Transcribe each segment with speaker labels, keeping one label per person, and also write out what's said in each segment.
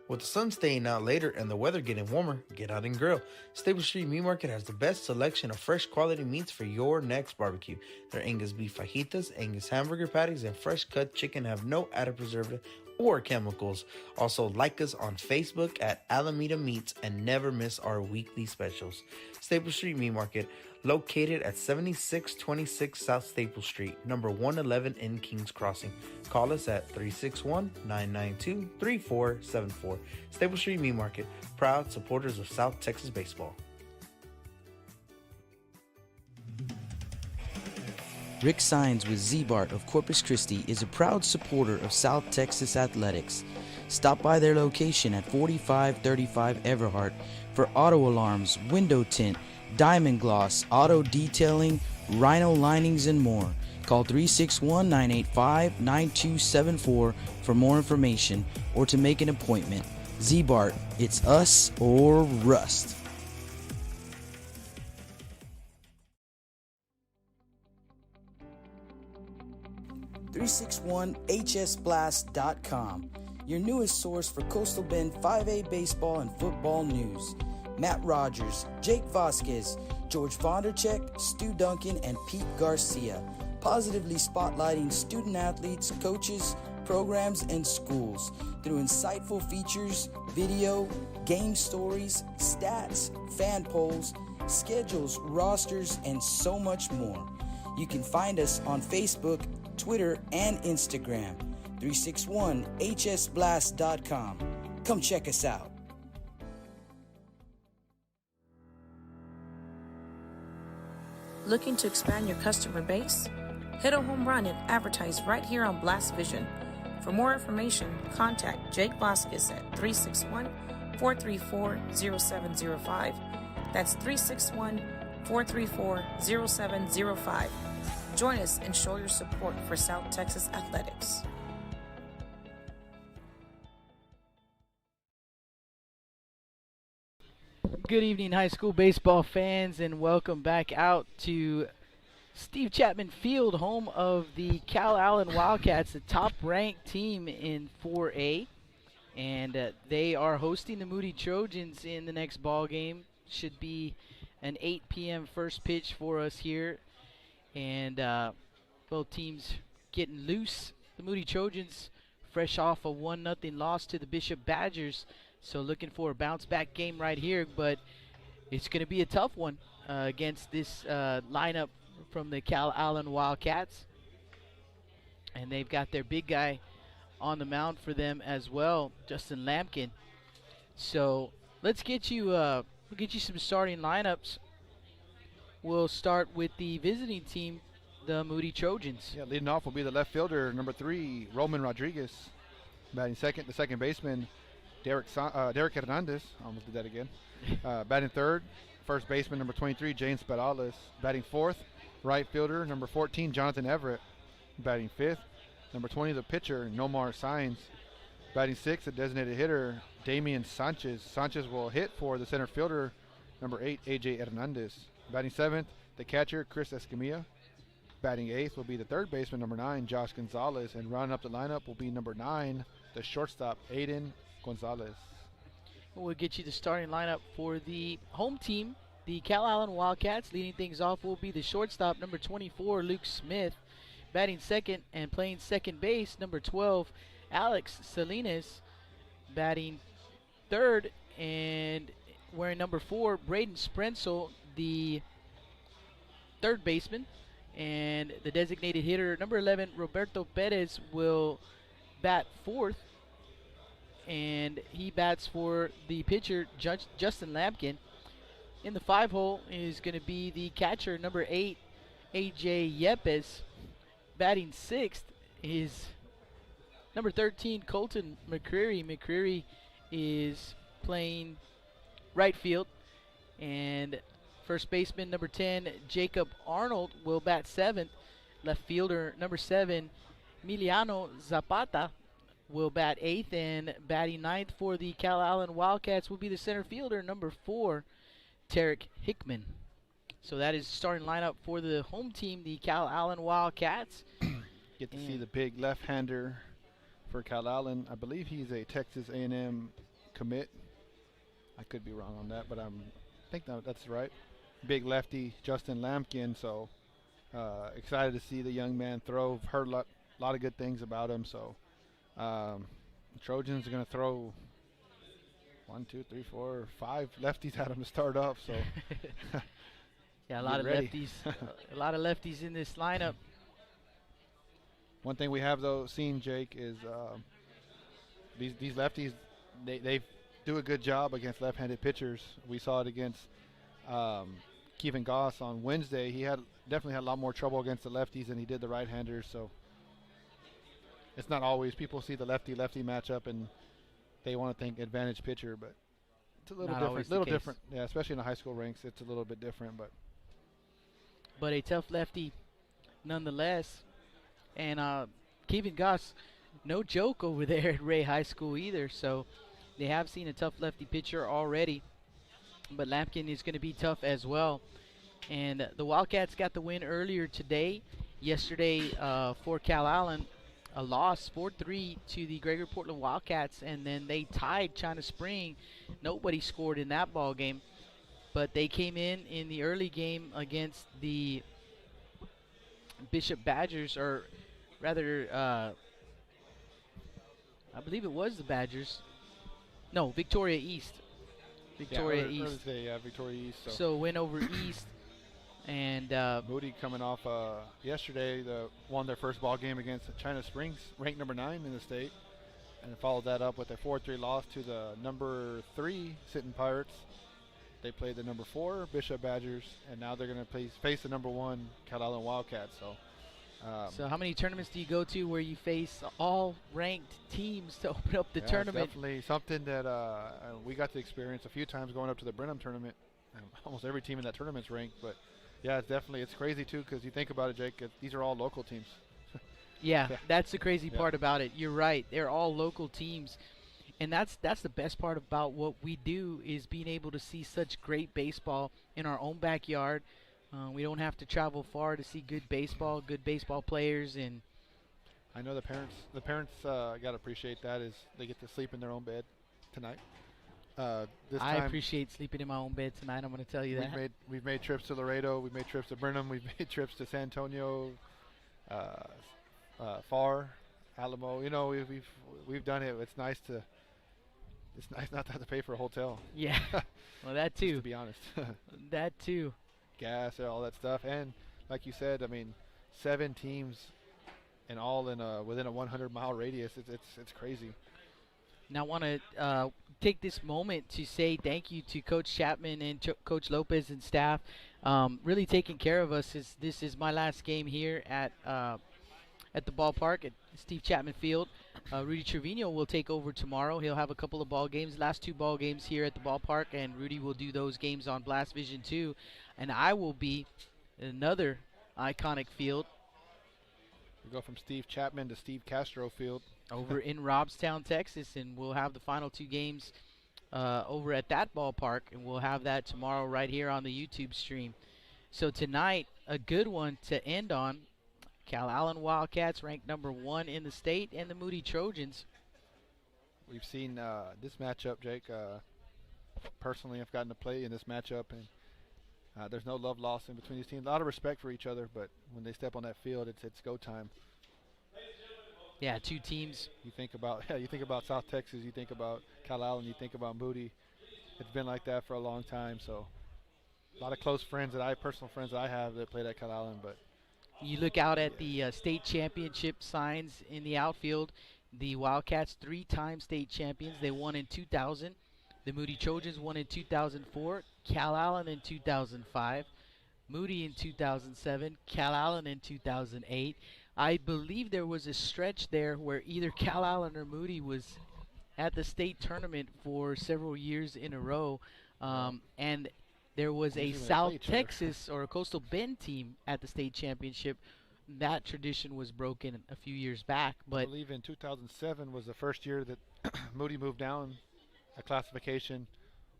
Speaker 1: With the sun staying out later and the weather getting warmer, get out and grill. Stable Street Meat Market has the best selection of fresh quality meats for your next barbecue. Their Angus beef fajitas, Angus hamburger patties, and fresh cut chicken have no added preservative or chemicals. Also, like us on Facebook at Alameda Meats and never miss our weekly specials. Staple Street Meat Market, located at 7626 South Staple Street, number 111 in Kings Crossing. Call us at 361-992-3474. Staple Street Meat Market, proud supporters of South Texas baseball.
Speaker 2: Rick Sines with Z-Bart of Corpus Christi is a proud supporter of South Texas athletics. Stop by their location at 4535 Everhart for auto alarms, window tint, diamond gloss, auto detailing, rhino linings, and more. Call 361-985-9274 for more information or to make an appointment. Z-Bart, it's us or rust. 361hsblast.com, your newest source for Coastal Bend 5A baseball and football news. Matt Rogers, Jake Vasquez, George Vondercheck, Stu Duncan, and Pete Garcia, positively spotlighting student athletes, coaches, programs, and schools through insightful features, video, game stories, stats, fan polls, schedules, rosters, and so much more. You can find us on Facebook, Twitter, and Instagram. 361hsblast.com. Come check us out.
Speaker 3: Looking to expand your customer base? Hit a home run and advertise right here on Blast Vision. For more information, contact Jake Vasquez at 361-434-0705. That's 361-434-0705. Join us and show your support for South Texas athletics.
Speaker 4: Good evening, high school baseball fans, and welcome back out to Steve Chapman Field, home of the Calallen Wildcats, the top-ranked team in 4A. And they are hosting the Moody Trojans in the next ball game. Should be an 8 p.m. first pitch for us here. And both teams getting loose. The Moody Trojans fresh off a 1-0 loss to the Bishop Badgers. So looking for a bounce-back game right here. But it's going to be a tough one against this lineup from the Calallen Wildcats. And they've got their big guy on the mound for them as well, Justin Lampkin. So let's get you some starting lineups. We'll start with the visiting team, the Moody Trojans.
Speaker 5: Yeah, leading off will be the left fielder, number 3, Roman Rodriguez. Batting second, the second baseman, Derek Hernandez. I almost did that again. Batting third, first baseman, number 23, James Perales. Batting fourth, right fielder, number 14, Jonathan Everett. Batting fifth, number 20, the pitcher, Nomar Sines. Batting sixth, the designated hitter, Damian Sanchez. Sanchez will hit for the center fielder, number 8, AJ Hernandez. Batting seventh, the catcher, Chris Escamilla. Batting eighth will be the third baseman, number 9, Josh Gonzalez. And rounding up the lineup will be number 9, the shortstop, Aiden Gonzalez.
Speaker 4: We'll get you the starting lineup for the home team, the Calallen Wildcats. Leading things off will be the shortstop, number 24, Luke Smith. Batting second and playing second base, number 12, Alex Salinas. Batting third and wearing number 4, Braden Sprenzel, the third baseman. And the designated hitter, number 11, Roberto Perez, will bat fourth. And he bats for the pitcher, Justin Lampkin. In the 5-hole is going to be the catcher, number 8, AJ Yepes. Batting sixth is number 13, Colton McCreary. McCreary is playing right field. And first baseman, number 10, Jacob Arnold, will bat seventh. Left fielder, number 7, Emiliano Zapata, will bat eighth. And batting ninth for the Calallen Wildcats will be the center fielder, number 4, Tarek Hickman. So that is the starting lineup for the home team, the Calallen Wildcats.
Speaker 5: Get to see the big left-hander for Calallen. I believe he's a Texas A&M commit. I could be wrong on that, but I think that's right. Big lefty, Justin Lampkin. So excited to see the young man throw. Heard a lot of good things about him. So Trojans are going to throw 1, 2, 3, 4, 5 lefties at him to start off. So
Speaker 4: yeah, a lot of
Speaker 5: ready.
Speaker 4: lefties. A lot of lefties in this lineup.
Speaker 5: One thing we have though seen, Jake, is these lefties. They do a good job against left-handed pitchers. We saw it against Kevin Goss on Wednesday. He definitely had a lot more trouble against the lefties than he did the right-handers. So it's not always people see the lefty-lefty matchup and they want to think advantage pitcher, but it's a little
Speaker 4: Not
Speaker 5: different.
Speaker 4: always the
Speaker 5: Little
Speaker 4: case.
Speaker 5: different, yeah. Especially in the high school ranks, it's a little bit different.
Speaker 4: But a tough lefty nonetheless. And Kevin Goss, no joke over there at Ray High School either. So they have seen a tough lefty pitcher already. But Lampkin is going to be tough as well. And the Wildcats got the win earlier today. Yesterday for Calallen, a loss 4-3 to the Gregory Portland Wildcats. And then they tied China Spring. Nobody scored in that ball game. But they came in the early game against the Bishop Badgers, or rather, I believe it was the Badgers. No, Victoria East. Victoria East.
Speaker 5: Victoria East.
Speaker 4: So win over East. And
Speaker 5: Moody coming off yesterday, won their first ball game against China Springs, ranked number 9 in the state, and followed that up with a 4-3 loss to the number 3 Sinton Pirates. They played the number 4 Bishop Badgers, and now they're going to face the number 1 Calallen Wildcats.
Speaker 4: So how many tournaments do you go to where you face all ranked teams to open up the tournament?
Speaker 5: It's definitely something that we got to experience a few times going up to the Brenham tournament. Almost every team in that tournament's ranked, but yeah, it's crazy too, because you think about it, Jake, these are all local teams.
Speaker 4: Yeah, that's the crazy part about it. You're right. They're all local teams. And that's the best part about what we do, is being able to see such great baseball in our own backyard. We don't have to travel far to see good baseball players. And
Speaker 5: I know the parents got to appreciate that, is they get to sleep in their own bed tonight.
Speaker 4: I appreciate sleeping in my own bed tonight. I'm going to tell you that.
Speaker 5: We've made trips to Laredo. We've made trips to Brenham. We've made trips to San Antonio, Far, Alamo. You know, we've done it. It's nice not to have to pay for a hotel.
Speaker 4: Yeah, well, that too.
Speaker 5: Just to be honest.
Speaker 4: That too.
Speaker 5: Gas and all that stuff, and like you said, I mean, 7 teams, and all in within a 100-mile radius. It's crazy.
Speaker 4: Now I want to take this moment to say thank you to Coach Chapman and Coach Lopez and staff, really taking care of us. This is my last game here at the ballpark at Steve Chapman Field. Rudy Trevino will take over tomorrow. He'll have a couple of ball games, last 2 ball games here at the ballpark, and Rudy will do those games on Blast Vision 2. And I will be in another iconic field.
Speaker 5: We go from Steve Chapman to Steve Castro Field.
Speaker 4: Over in Robstown, Texas, and we'll have the final 2 games over at that ballpark, and we'll have that tomorrow right here on the YouTube stream. So tonight, a good one to end on. Calallen Wildcats ranked number 1 in the state, and the Moody Trojans.
Speaker 5: We've seen this matchup, Jake. Personally, I've gotten to play in this matchup, and there's no love lost in between these teams. A lot of respect for each other, but when they step on that field, it's go time.
Speaker 4: Yeah, 2 teams.
Speaker 5: You think about South Texas, you think about Calallen, you think about Moody. It's been like that for a long time. So a lot of close friends personal friends that I have that played at Calallen, but.
Speaker 4: You look out at the state championship signs in the outfield. The Wildcats, 3-time state champions. They won in 2000. The Moody Trojans won in 2004. Calallen in 2005. Moody in 2007. Calallen in 2008. I believe there was a stretch there where either Calallen or Moody was at the state tournament for several years in a row. And there was a South Texas or a Coastal Bend team at the state championship. That tradition was broken a few years back. But
Speaker 5: I believe in 2007 was the first year that Moody moved down a classification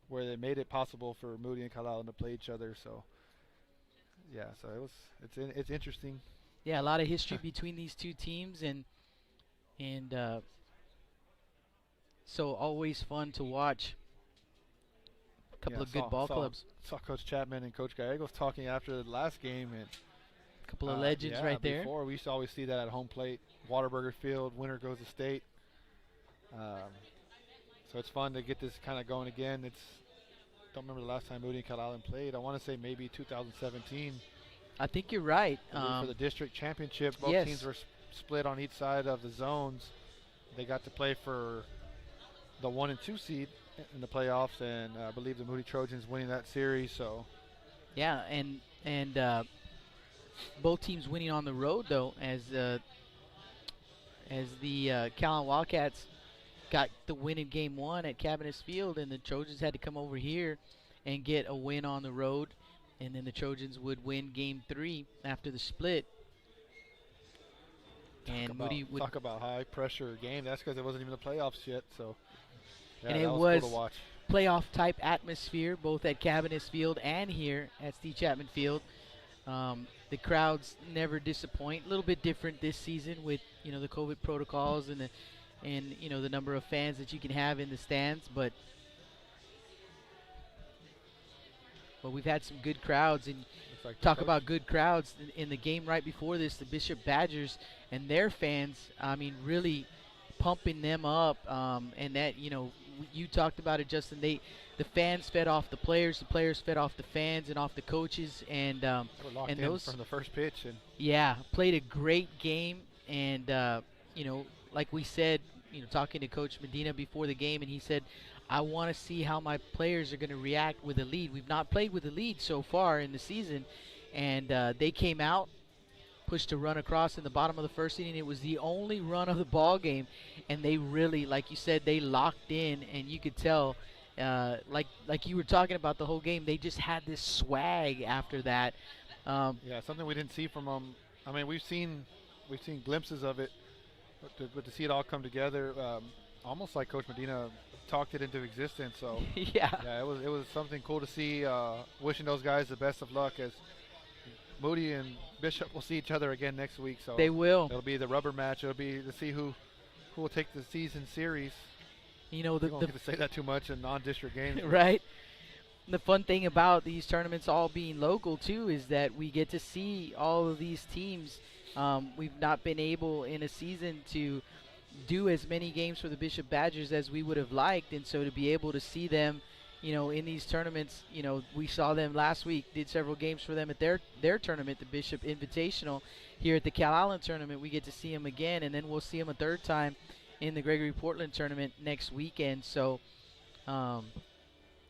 Speaker 5: where they made it possible for Moody and Calallen to play each other. So, yeah, so it's interesting.
Speaker 4: Yeah, a lot of history between these 2 teams, and So always fun to watch. A couple
Speaker 5: Yeah,
Speaker 4: of good ball clubs.
Speaker 5: Saw Coach Chapman and Coach Gallegos talking after the last game, and
Speaker 4: A couple of legends
Speaker 5: yeah,
Speaker 4: right there.
Speaker 5: Before we used to always see that at home plate, Waterburger Field, winner goes to state. So it's fun to get this kind of going again. Don't remember the last time Moody and Calallen played. I want to say maybe 2017.
Speaker 4: I think you're right.
Speaker 5: For the district championship, both
Speaker 4: yes.
Speaker 5: teams were split on each side of the zones. They got to play for the 1 and 2 seed in the playoffs, and I believe the Moody Trojans winning that series. So
Speaker 4: yeah, and both teams winning on the road though, as the Calallen Wildcats got the win in game 1 at Cabinets Field, and the Trojans had to come over here and get a win on the road, and then the Trojans would win game 3 after the split. Moody would
Speaker 5: talk about high pressure game. That's because it wasn't even the playoffs yet. So yeah,
Speaker 4: and it
Speaker 5: was cool to watch.
Speaker 4: Playoff type atmosphere both at Cabinets Field and here at Steve Chapman Field. The crowds never disappoint. A little bit different this season with the COVID protocols and the number of fans that you can have in the stands, but we've had some good crowds, and talk about good crowds in the game right before this. The Bishop Badgers and their fans, I mean, really pumping them up, and that you talked about it, Justin. The fans fed off the players fed off the fans and off the coaches, and
Speaker 5: those from the first pitch, and
Speaker 4: played a great game. And like we said, talking to Coach Medina before the game, and he said, I want to see how my players are going to react with a lead. We've not played with a lead so far in the season, and they came out, pushed a run across in the bottom of the first inning. It was the only run of the ball game, and they really, like you said, they locked in, and you could tell, like you were talking about the whole game, they just had this swag after that.
Speaker 5: Something we didn't see from them. I mean, we've seen glimpses of it, but to see it all come together, almost like Coach Medina talked it into existence. So it was something cool to see. Wishing those guys the best of luck, as Moody and Bishop will see each other again next week. So
Speaker 4: they will.
Speaker 5: It'll be the rubber match. It'll be to see who will take the season series. We don't get to say that too much in non-district games,
Speaker 4: right? The fun thing about these tournaments all being local too is that we get to see all of these teams. We've not been able in a season to do as many games for the Bishop Badgers as we would have liked, and so to be able to see them, in these tournaments, we saw them last week, did several games for them at their tournament, the Bishop Invitational. Here at the Calallen Tournament, we get to see them again, and then we'll see them a third time in the Gregory Portland Tournament next weekend. So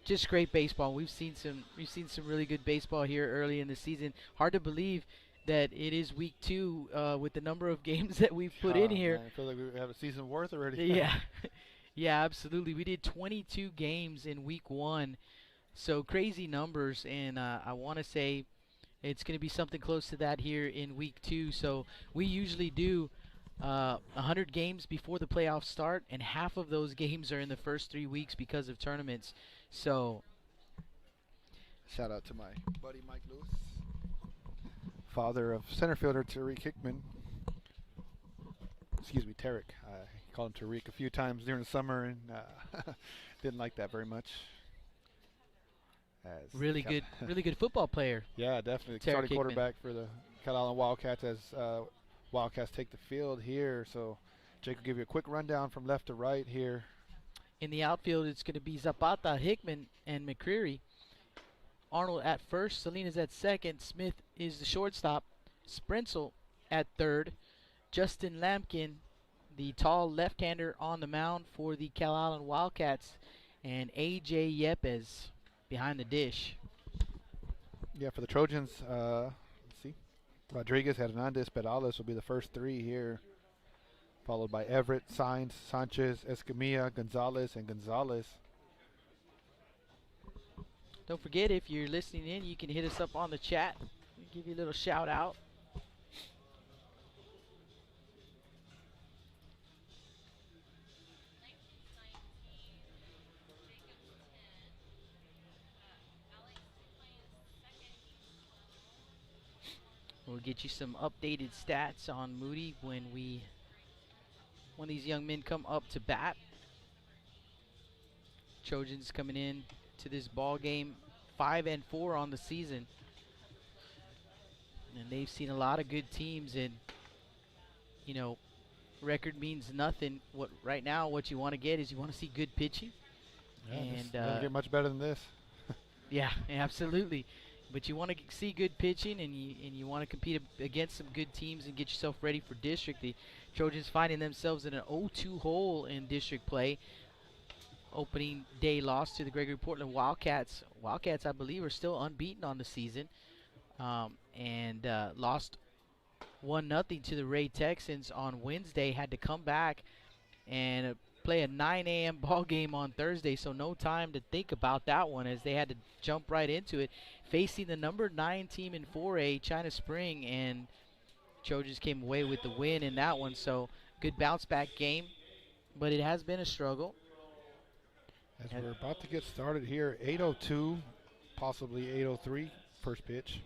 Speaker 4: just great baseball. We've seen some really good baseball here early in the season. Hard to believe that it is week 2 with the number of games that we've put in here.
Speaker 5: Man, I feel like we have a season worth already.
Speaker 4: Yeah. Yeah, absolutely. We did 22 games in week 1. So crazy numbers, and I want to say it's going to be something close to that here in week 2. So we usually do 100 games before the playoffs start, and half of those games are in the first 3 weeks because of tournaments. So
Speaker 5: shout out to my buddy Mike Lewis, father of center fielder Tariq Hickman. Excuse me, Tarek. I called him Tariq a few times during the summer, and didn't like that very much.
Speaker 4: Really good football player.
Speaker 5: Yeah, definitely.
Speaker 4: Tarek
Speaker 5: Starting
Speaker 4: Hickman.
Speaker 5: quarterback for the Calallen Wildcats as Wildcats take the field here. So Jake will give you a quick rundown from left to right here.
Speaker 4: In the outfield, it's going to be Zapata, Hickman, and McCreary. Arnold at first, Salinas at second, Smith is the shortstop, Sprintzel at third, Justin Lampkin, the tall left-hander, on the mound for the Calallen Wildcats, and A.J. Yepes behind the dish.
Speaker 5: Yeah, for the Trojans, let's see. Rodriguez, Hernandez, Perales will be the first 3 here, followed by Everett, Sainz, Sanchez, Escamilla, Gonzalez, and Gonzalez.
Speaker 4: Don't forget, if you're listening in, you can hit us up on the chat. We'll give you a little shout out. We'll get you some updated stats on Moody when these young men come up to bat. Trojans coming in to this ball game 5-4 on the season. And they've seen a lot of good teams, and you know, record means nothing. Right now what you want to get is you want to see good pitching.
Speaker 5: Yeah,
Speaker 4: And
Speaker 5: doesn't get much better than this.
Speaker 4: yeah, absolutely. But you want to see good pitching, and you want to compete against some good teams and get yourself ready for district. The Trojans finding themselves in an 0-2 hole in district play. Opening day loss to the Gregory Portland Wildcats. Wildcats, I believe, are still unbeaten on the season, and lost 1-0 to the Ray Texans on Wednesday. Had to come back and play a 9 a.m. ball game on Thursday, so no time to think about that one as they had to jump right into it, facing the number 9 team in 4A, China Spring, and Trojans came away with the win in that one. So good bounce back game, but it has been a struggle.
Speaker 5: As we're about to get started here, 8:02, possibly 8:03, first pitch.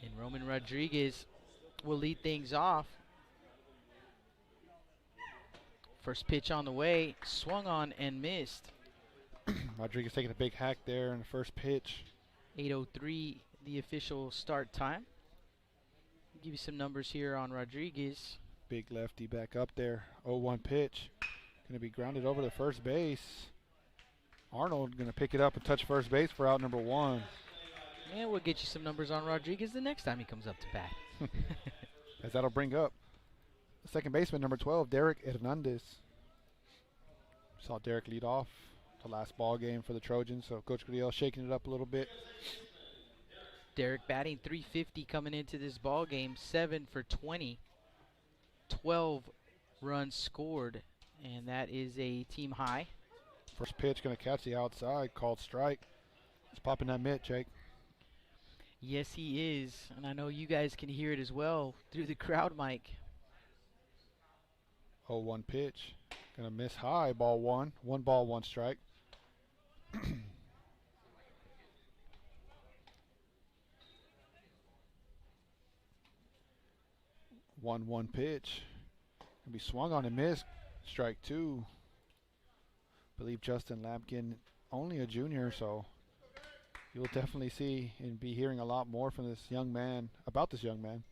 Speaker 4: And Roman Rodriguez will lead things off. First pitch on the way, swung on and missed.
Speaker 5: Rodriguez taking a big hack there in the first pitch.
Speaker 4: 8:03, the official start time. Give you some numbers here on Rodriguez.
Speaker 5: Big lefty back up there. 0-1 pitch. Going to be grounded over to first base. Arnold going to pick it up and touch first base for out number 1.
Speaker 4: And we'll get you some numbers on Rodriguez the next time he comes up to bat.
Speaker 5: As that'll bring up the second baseman, number 12, Derek Hernandez. Saw Derek lead off the last ball game for the Trojans, so Coach Gurriel shaking it up a little bit.
Speaker 4: Derek batting .350 coming into this ball game, 7 for 20, 12 runs scored, and that is a team high.
Speaker 5: First pitch going to catch the outside, called strike. He's popping that mitt, Jake.
Speaker 4: Yes, he is, and I know you guys can hear it as well through the crowd mic.
Speaker 5: 0-1 pitch. Going to miss high, ball 1. 1 ball, 1 strike. 1-1 pitch. Gonna be swung on and missed. Strike 2. Believe Justin Lampkin, only a junior, so you'll definitely see and be hearing a lot more from this young man, about this young man.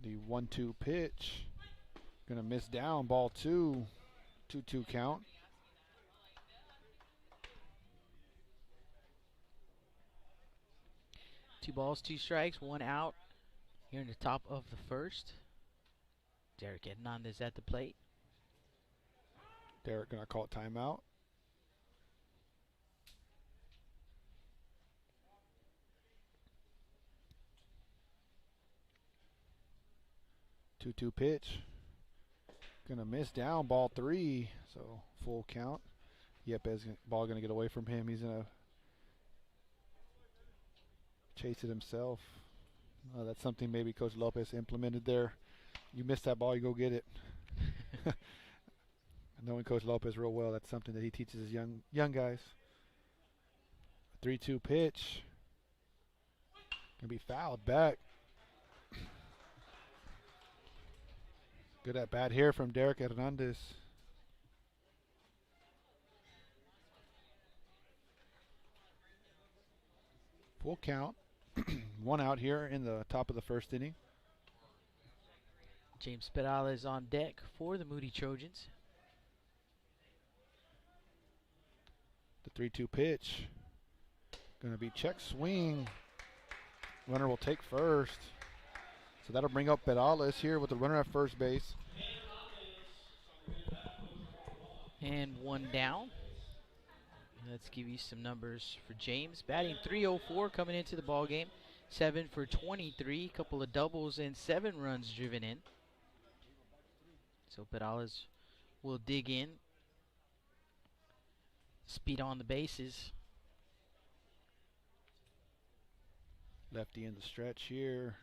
Speaker 5: The 1-2 pitch. Gonna miss down, ball 2. 2-2 count.
Speaker 4: Two balls, 2 strikes, 1 out here in the top of the first. Derek Hernandez at the plate.
Speaker 5: Derek gonna call it timeout. Two pitch. Gonna miss down, ball 3, so full count. Yepes ball gonna get away from him. He's gonna chase it himself. That's something maybe Coach Lopez implemented there. You miss that ball, you go get it. Knowing Coach Lopez real well, that's something that he teaches his young guys. 3-2 pitch. Gonna be fouled back. Good at bat here from Derek Hernandez. Full count. 1 out here in the top of the first inning.
Speaker 4: James Pedala is on deck for the Moody Trojans.
Speaker 5: The 3-2 pitch. Going to be check swing. Runner will take first. So that'll bring up Pedales here with the runner at first base.
Speaker 3: And 1 down. Let's give you some numbers for James. Batting .304 coming into the ball game. 7 for 23, couple of doubles and 7 runs driven in. So Perales will dig in. Speed on the bases.
Speaker 5: Lefty in the stretch here.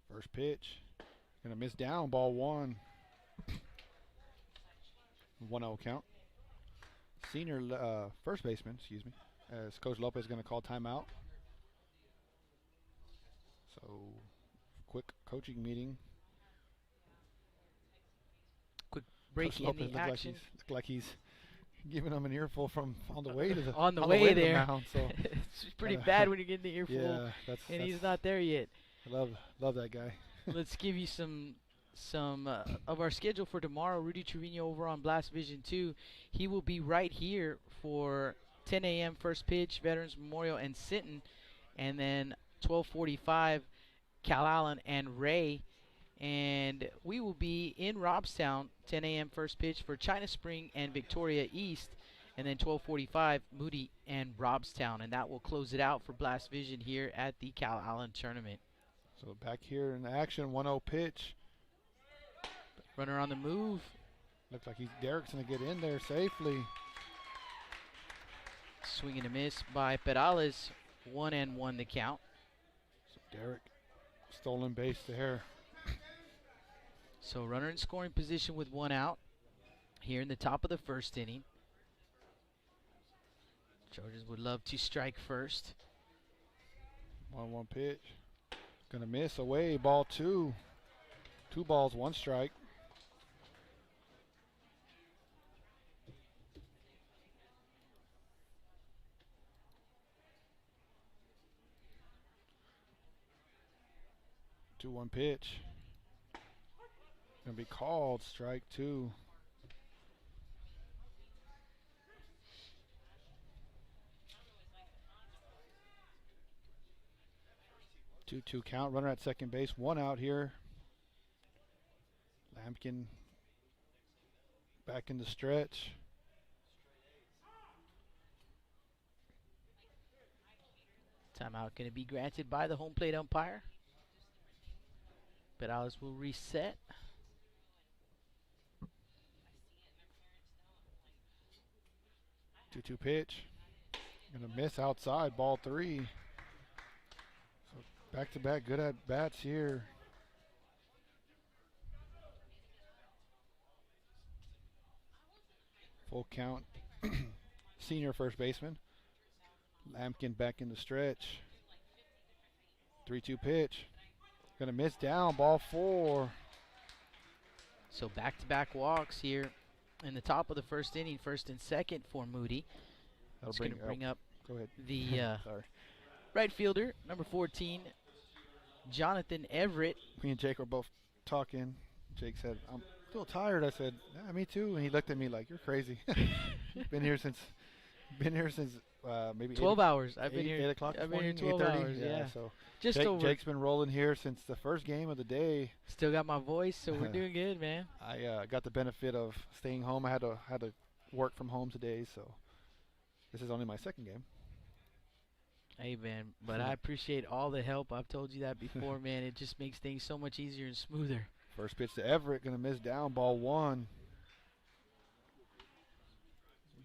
Speaker 5: First pitch. Gonna miss down, ball 1. 1-0 count. Senior first baseman, excuse me, as Coach Lopez is going to call timeout. So quick coaching meeting.
Speaker 3: Quick break in the action.
Speaker 5: Looked like he's giving them an earful from on the way to the
Speaker 3: on the way
Speaker 5: to
Speaker 3: there.
Speaker 5: the mound, so
Speaker 3: it's pretty bad when you get the earful,
Speaker 5: and
Speaker 3: he's not there yet.
Speaker 5: I love that guy.
Speaker 3: Let's give you some of our schedule for tomorrow. Rudy Trevino over on Blast Vision 2. He will be right here for 10 a.m. first pitch, Veterans Memorial and Sinton, and then 12:45 Calallen and Ray. And we will be in Robstown, 10 a.m. first pitch for China Spring and Victoria East, and then 12:45 Moody and Robstown, and that will close it out for Blast Vision here at the Calallen Tournament.
Speaker 5: So back here in action, 1-0 pitch.
Speaker 3: Runner on the move.
Speaker 5: Looks like Derek's going to get in there safely.
Speaker 3: Swing and a miss by Perales. 1-1 the count.
Speaker 5: So Derek, stolen base there.
Speaker 3: So runner in scoring position with 1 out here in the top of the first inning. Trojans would love to strike first.
Speaker 5: 1-1 pitch. Gonna miss away, ball 2. 2 balls, 1 strike. Two 1 pitch. Gonna be called strike 2. 2-2 count. Runner at second base. 1 out here. Lampkin back in the stretch.
Speaker 3: Timeout going to be granted by the home plate umpire. Perales will reset.
Speaker 5: Two pitch. Gonna miss outside, ball 3. So back-to-back good at bats here. Full count. Senior first baseman. Lampkin back in the stretch. 3-2 pitch. Gonna miss down, ball 4.
Speaker 3: So back-to-back walks here in the top of the first inning, first and second for Moody.
Speaker 5: That'll
Speaker 3: going to bring up
Speaker 5: go ahead.
Speaker 3: the
Speaker 5: Sorry.
Speaker 3: right fielder, number 14, Jonathan Everett.
Speaker 5: Me and Jake were both talking. Jake said, "I'm a little tired." I said, "Yeah, me too." And he looked at me like, "You're crazy." Been here since maybe
Speaker 3: 12 hours. I've been
Speaker 5: 8
Speaker 3: here.
Speaker 5: o'clock.
Speaker 3: I've been here
Speaker 5: 12
Speaker 3: 12 hours. Yeah.
Speaker 5: So
Speaker 3: Just
Speaker 5: Jake's been rolling here since the first game of the day.
Speaker 3: Still got my voice, so we're doing good, man.
Speaker 5: I got the benefit of staying home. I had to work from home today, so this is only my second game.
Speaker 3: Hey, man, but I appreciate all the help. I've told you that before, man. It just makes things so much easier and smoother.
Speaker 5: First pitch to Everett, gonna miss down, ball 1.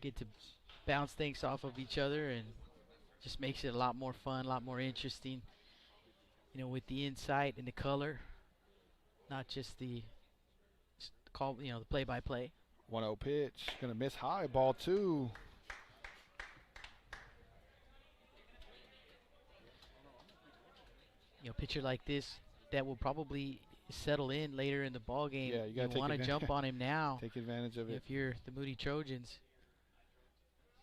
Speaker 3: Get to bounce things off of each other, and just makes it a lot more fun, a lot more interesting. You know, with the insight and the color, not just the call, the play-by-play.
Speaker 5: 1-0 pitch, gonna miss high, ball 2.
Speaker 3: Pitcher like this that will probably settle in later in the ball game.
Speaker 5: Yeah, you
Speaker 3: want to jump on him now.
Speaker 5: Take advantage of it.
Speaker 3: If you're the Moody Trojans.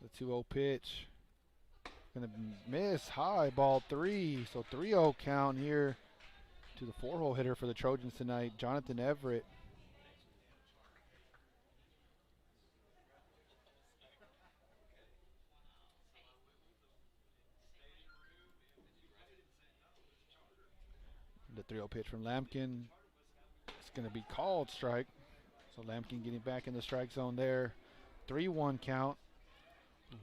Speaker 5: The 2-0 pitch. Gonna miss high, ball 3. So 3-0 count here to the 4-hole hitter for the Trojans tonight, Jonathan Everett. The 3-0 pitch from Lampkin. It's going to be called strike. So Lampkin getting back in the strike zone there. 3-1 count.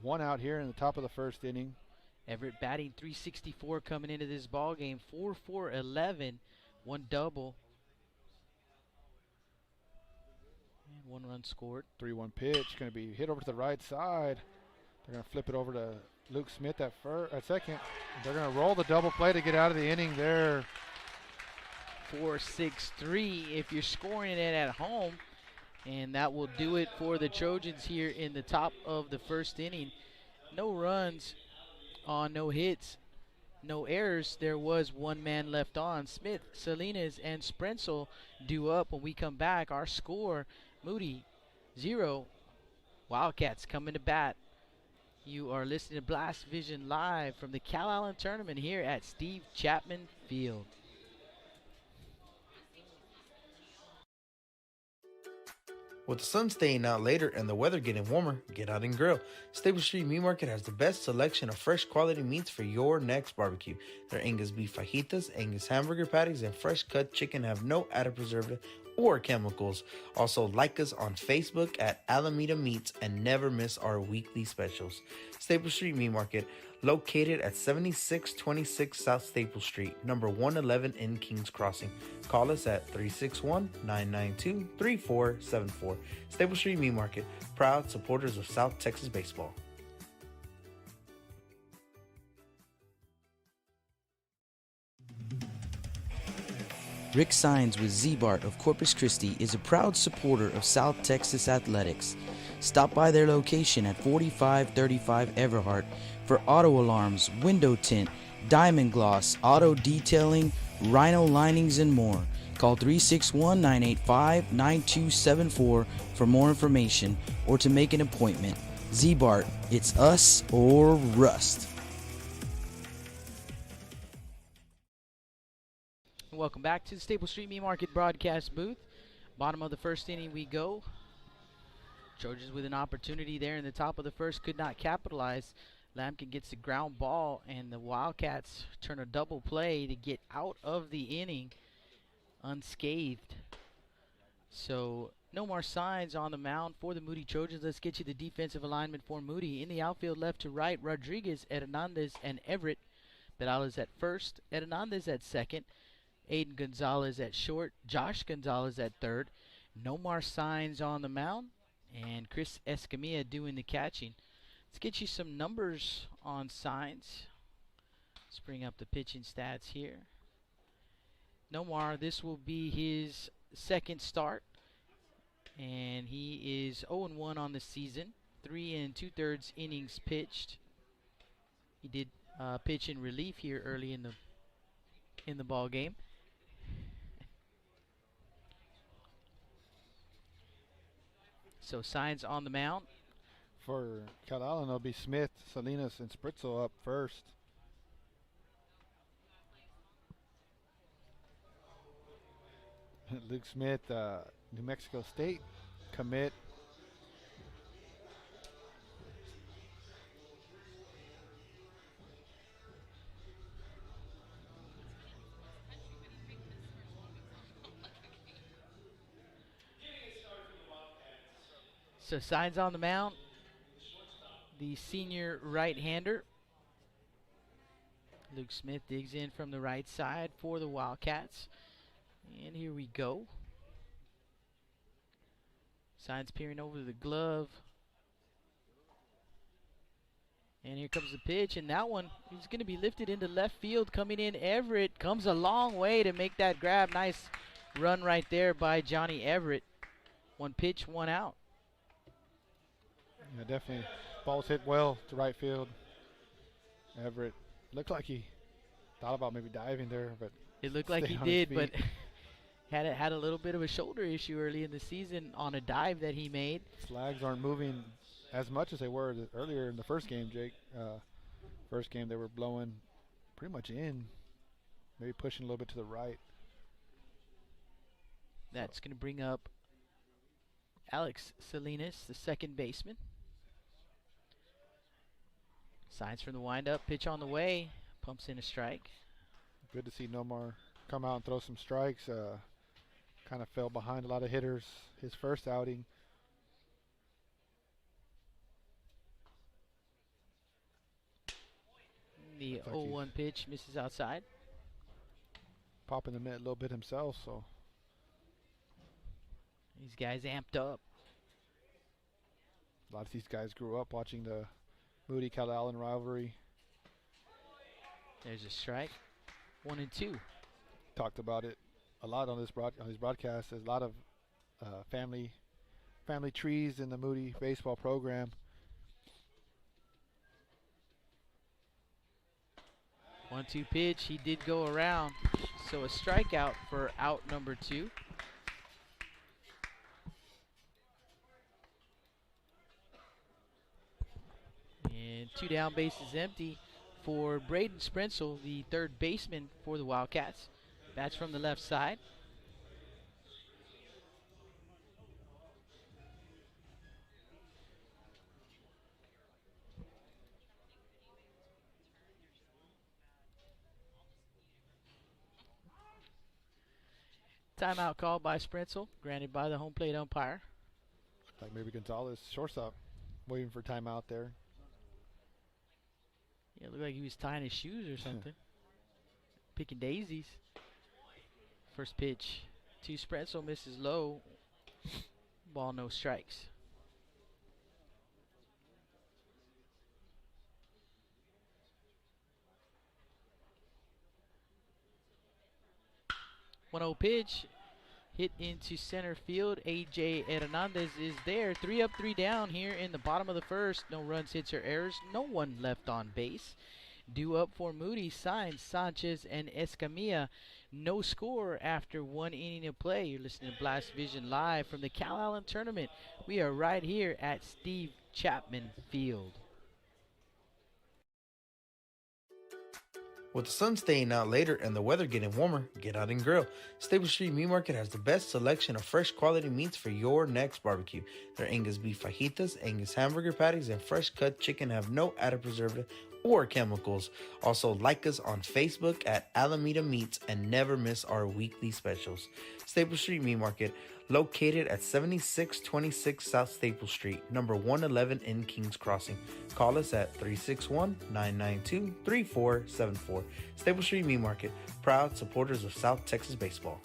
Speaker 5: 1 out here in the top of the first inning.
Speaker 3: Everett batting .364 coming into this ball game. 4-for-11. 1 double. And 1 run scored.
Speaker 5: 3-1 pitch. Going to be hit over to the right side. They're going to flip it over to Luke Smith at second. They're going to roll the double play to get out of the inning there.
Speaker 3: 4-6-3 if you're scoring it at home, and that will do it for the Trojans here in the top of the first inning. No runs on no hits
Speaker 4: no errors. There was one man left on. Smith, Salinas, and Sprenzel due up. When we come back, our score, Moody 0, Wildcats coming to bat. You are listening to Blast Vision live from the Calallen Tournament here at Steve Chapman Field.
Speaker 1: With the sun staying out later and the weather getting warmer, get out and grill. Stable Street Meat Market has the best selection of fresh quality meats for your next barbecue. Their Angus beef fajitas, Angus hamburger patties, and fresh cut chicken have no added preservative or chemicals. Also, like us on Facebook at Alameda Meats and never miss our weekly specials. Stable Street Meat Market, located at 7626 South Staple Street, number 111 in Kings Crossing. Call us at 361-992-3474. Staple Street Meat Market, proud supporters of South Texas baseball.
Speaker 2: Rick Sines with Z-Bart of Corpus Christi is a proud supporter of South Texas athletics. Stop by their location at 4535 Everhart for auto alarms, window tint, diamond gloss, auto detailing, rhino linings, and more. Call 361-985-9274 for more information or to make an appointment. Z-Bart, it's us or rust.
Speaker 4: Welcome back to the Staple Street Meat Market broadcast booth. Bottom of the first inning we go. Trojans with an opportunity there in the top of the first, could not capitalize. Lampkin gets the ground ball, and the Wildcats turn a double play to get out of the inning unscathed. So no more signs on the mound for the Moody Trojans. Let's get you the defensive alignment for Moody. In the outfield, left to right, Rodriguez, Hernandez, and Everett. Perales at first, Hernandez at second, Aiden Gonzalez at short, Josh Gonzalez at third. No more signs on the mound, and Chris Escamilla doing the catching. Let's get you some numbers on signs. Let's bring up the pitching stats here. Nomar, this will be his second start, and he is 0-1 on the season. 3 2/3 innings pitched. He did pitch in relief here early in the ball game. So signs on the mound.
Speaker 5: For Calallen, it'll be Smith, Salinas, and Spritzel up first. Luke Smith, New Mexico State commit.
Speaker 4: So signs on the mound. The senior right-hander, Luke Smith, digs in from the right side for the Wildcats. And here we go. Signs peering over the glove. And here comes the pitch, and that one is going to be lifted into left field. Coming in, Everett comes a long way to make that grab. Nice run right there by Johnny Everett. One pitch, one out.
Speaker 5: Yeah, definitely. Ball's hit well to right field. Everett looked like he thought about maybe diving there, but
Speaker 4: it looked like he did, but had a little bit of a shoulder issue early in the season on a dive that he made.
Speaker 5: Flags aren't moving as much as they were earlier in the first game, Jake. First game they were blowing pretty much in, maybe pushing a little bit to the right.
Speaker 4: That's going to bring up Alex Salinas, the second baseman. Signs from the windup, pitch on the way, pumps in a strike.
Speaker 5: Good to see Nomar come out and throw some strikes. Kind of fell behind a lot of hitters his first outing.
Speaker 4: The 0-1 pitch misses outside.
Speaker 5: Popping the mitt a little bit himself, so.
Speaker 4: These guys amped up.
Speaker 5: A lot of these guys grew up watching the Moody Calallen rivalry.
Speaker 4: There's a strike. 1-2.
Speaker 5: Talked about it a lot on this broadcast. There's a lot of family trees in the Moody baseball program.
Speaker 4: 1-2 pitch. He did go around. So a strikeout for out number 2. And 2 down, bases empty for Braden Sprensel, the third baseman for the Wildcats. Bats from the left side. Timeout called by Sprensel, granted by the home plate umpire.
Speaker 5: Like maybe Gonzalez, shortstop, waiting for timeout there.
Speaker 4: Yeah, it looked like he was tying his shoes or something. Picking daisies. First pitch to Sprensel, misses low. Ball, no strikes. One 0 pitch, hit into center field. A.J. Hernandez is there. 3 up, 3 down here in the bottom of the first. No runs, hits, or errors. No one left on base. Due up for Moody, Sainz, Sanchez, and Escamilla. No score after 1 inning of play. You're listening to Blast Vision live from the Calallen Tournament. We are right here at Steve Chapman Field.
Speaker 1: With the sun staying out later and the weather getting warmer, get out and grill. Stable Street Meat Market has the best selection of fresh quality meats for your next barbecue. Their Angus beef fajitas, Angus hamburger patties, and fresh cut chicken have no added preservative or chemicals. Also, like us on Facebook at Alameda Meats and never miss our weekly specials. Stable Street Meat Market, located at 7626 South Staple Street, number 111 in Kings Crossing. Call us at 361-992-3474. Staple Street Meat Market, proud supporters of South Texas baseball.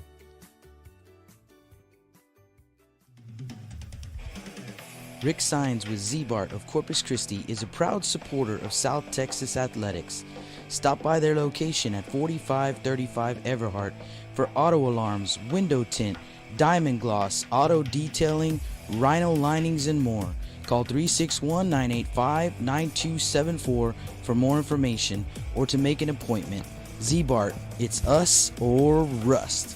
Speaker 2: Rick Sainz with Z-Bart of Corpus Christi is a proud supporter of South Texas athletics. Stop by their location at 4535 Everhart for auto alarms, window tint, diamond gloss, auto detailing, rhino linings, and more. Call 361-985-9274 for more information or to make an appointment. Z-Bart, it's us or rust.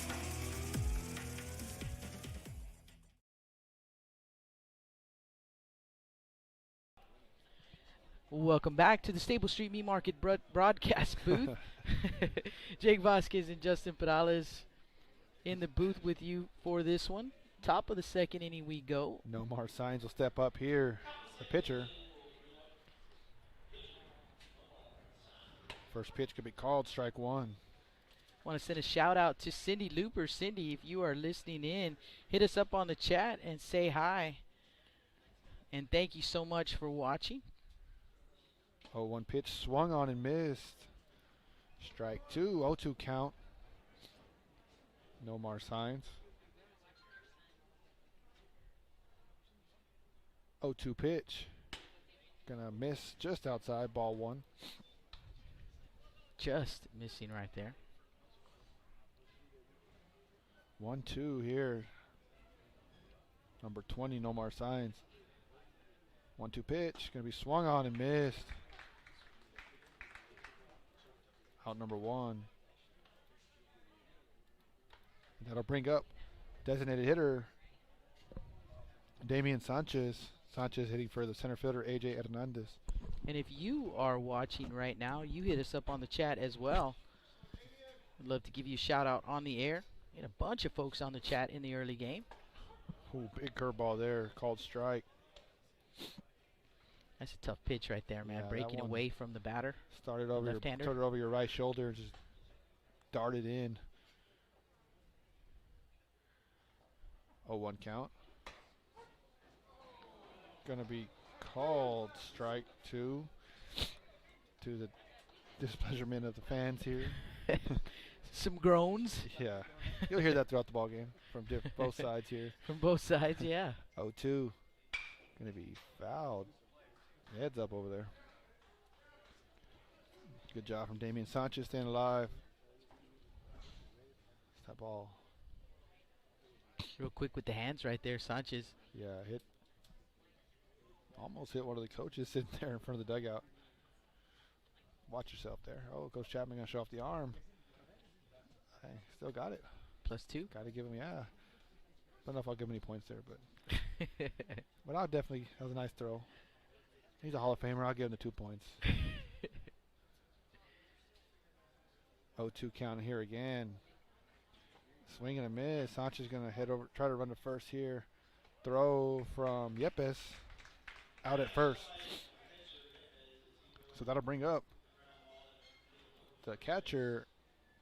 Speaker 4: Welcome back to the Staple Street Meat Market broadcast booth. Jake Vasquez and Justin Perales in the booth with you for this one. Top of the second inning we go.
Speaker 5: Nomar Sainz will step up here, the pitcher. First pitch could be called, strike one.
Speaker 4: Want to send a shout out to Cindy Looper. Cindy, if you are listening in, hit us up on the chat and say hi. And thank you so much for watching.
Speaker 5: 0-1 pitch swung on and missed. Strike two, 0-2 count. Nomar Sainz. 0-2 pitch. Gonna miss just outside, ball one.
Speaker 4: Just missing right there.
Speaker 5: 1-2 here. Number 20, Nomar Sainz. 1-2 pitch. Gonna be swung on and missed. Out number one. That'll bring up designated hitter Damian Sanchez. Sanchez hitting for the center fielder A.J. Hernandez.
Speaker 4: And if you are watching right now, you hit us up on the chat as well. I'd love to give you a shout out on the air. We had a bunch of folks on the chat in the early game.
Speaker 5: Ooh, big curveball there, called strike.
Speaker 4: That's a tough pitch right there, man.
Speaker 5: Yeah,
Speaker 4: Breaking away from the batter.
Speaker 5: Started over your right shoulder and just darted in. 0-1 count. Gonna be called strike two, to the displeasurement of the fans here.
Speaker 4: Some groans.
Speaker 5: Yeah, you'll hear that throughout the ball game from both sides here.
Speaker 4: From both sides, yeah.
Speaker 5: 0-2, gonna be fouled. Heads up over there. Good job from Damian Sanchez staying alive. That ball.
Speaker 4: Real quick with the hands right there, Sanchez.
Speaker 5: Yeah, almost hit one of the coaches sitting there in front of the dugout. Watch yourself there. Oh, Coach Chapman going to show off the arm. Hey, still got it.
Speaker 3: +2.
Speaker 5: Got to give him, yeah. Don't know if I'll give him any points there, but I'll definitely, that was a nice throw. He's a Hall of Famer. I'll give him the 2 points. 0-2 count here again. Swing and a miss. Sanchez going to head over, try to run to first here. Throw from Yepes out at first. So that'll bring up the catcher,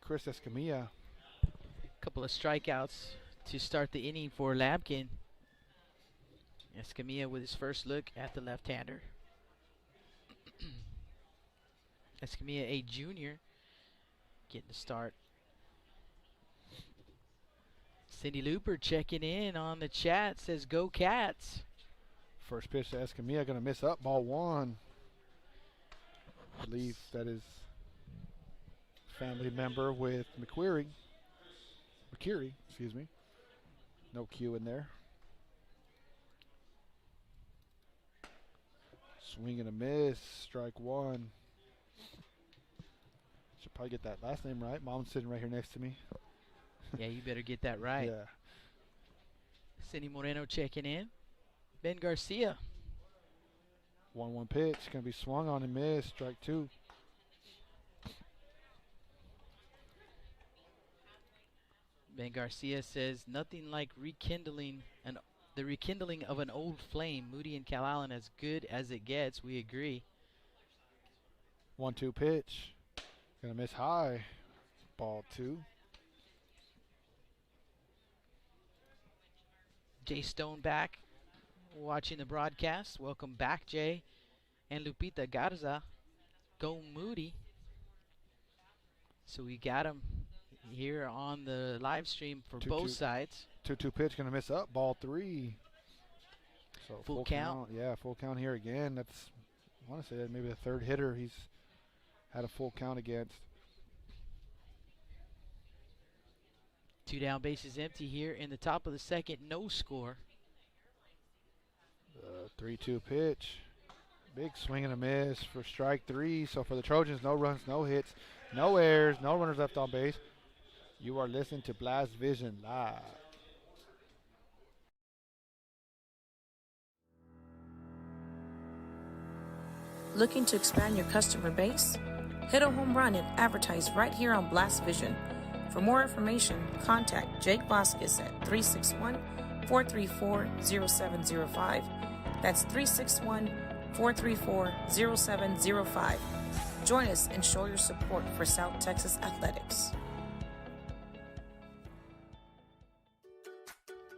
Speaker 5: Chris Escamilla.
Speaker 3: Couple of strikeouts to start the inning for Lampkin. Escamilla with his first look at the left-hander. Escamilla, a junior, getting the start. Cindy Looper checking in on the chat, says go Cats.
Speaker 5: First pitch to Escamilla, going to miss up, ball 1. I believe that is family member with McCurry, excuse me. No Q in there. Swing and a miss, strike 1. Should probably get that last name right. Mom's sitting right here next to me.
Speaker 3: Yeah, you better get that right.
Speaker 5: Yeah.
Speaker 3: Cindy Moreno checking in. Ben Garcia.
Speaker 5: 1-1 pitch, going to be swung on and missed, strike 2.
Speaker 3: Ben Garcia says nothing like the rekindling of an old flame. Moody and Calallen as good as it gets. We agree.
Speaker 5: 1-2 pitch, going to miss high, ball 2.
Speaker 3: Jay Stone back watching the broadcast. Welcome back, Jay. And Lupita Garza. Go Moody. So we got him here on the live stream for both sides.
Speaker 5: 2-2 pitch, going to miss up, ball 3. So
Speaker 3: full count.
Speaker 5: Yeah, full count here again. That's, I want to say that maybe the third hitter he's had a full count against.
Speaker 3: 2 down, bases empty here in the top of the second. No score.
Speaker 5: 3-2 pitch. Big swing and a miss for strike 3. So for the Trojans, no runs, no hits, no errors, no runners left on base. You are listening to Blast Vision Live.
Speaker 6: Looking to expand your customer base? Hit a home run and advertise right here on Blast Vision. For more information, contact Jake Vasquez at 361-434-0705. That's 361-434-0705. Join us and show your support for South Texas athletics.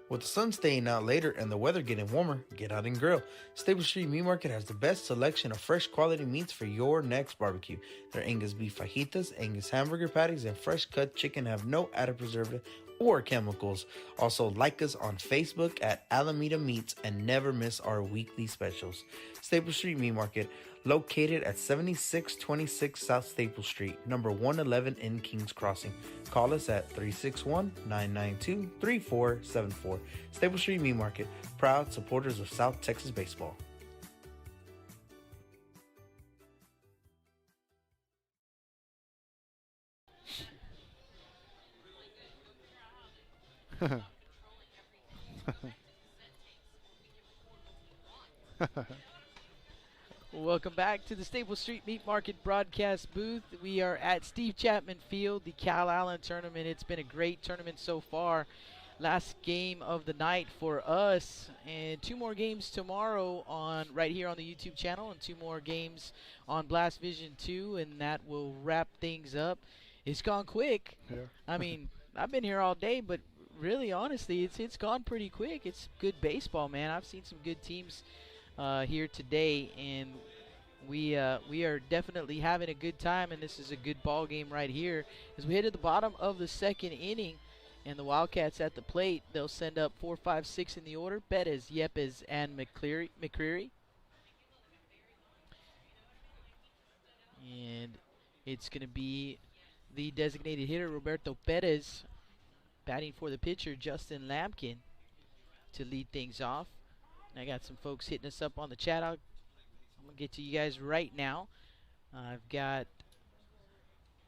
Speaker 1: With the sun staying out later and the weather getting warmer, get out and grill. Stable Street Meat Market has the best selection of fresh quality meats for your next barbecue. Their Angus beef fajitas, Angus hamburger patties, and fresh cut chicken have no added preservative or chemicals. Also, like us on Facebook at Alameda Meats and never miss our weekly specials. Stable Street Meat Market, located at 7626 South Staple Street, number 111 in Kings Crossing. Call us at 361-992-3474. Staple Street Meat Market, proud supporters of South Texas baseball.
Speaker 3: Welcome back to the Staple Street Meat Market broadcast booth. We are at Steve Chapman Field, the Calallen Tournament. It's been a great tournament so far. Last game of the night for us, and 2 more games tomorrow on right here on the YouTube channel, and 2 more games on Blast Vision 2, and that will wrap things up. It's gone quick.
Speaker 5: Yeah.
Speaker 3: I mean, I've been here all day, but really, honestly, it's gone pretty quick. It's good baseball, man. I've seen some good teams here today, and we are definitely having a good time, and this is a good ball game right here. As we head to the bottom of the second inning, and the Wildcats at the plate, they'll send up 4, 5, 6 in the order. Bettis, Yepes, and McCreary. And it's going to be the designated hitter, Roberto Perez, batting for the pitcher, Justin Lampkin, to lead things off. I got some folks hitting us up on the chat. I'm going to get to you guys right now. I've got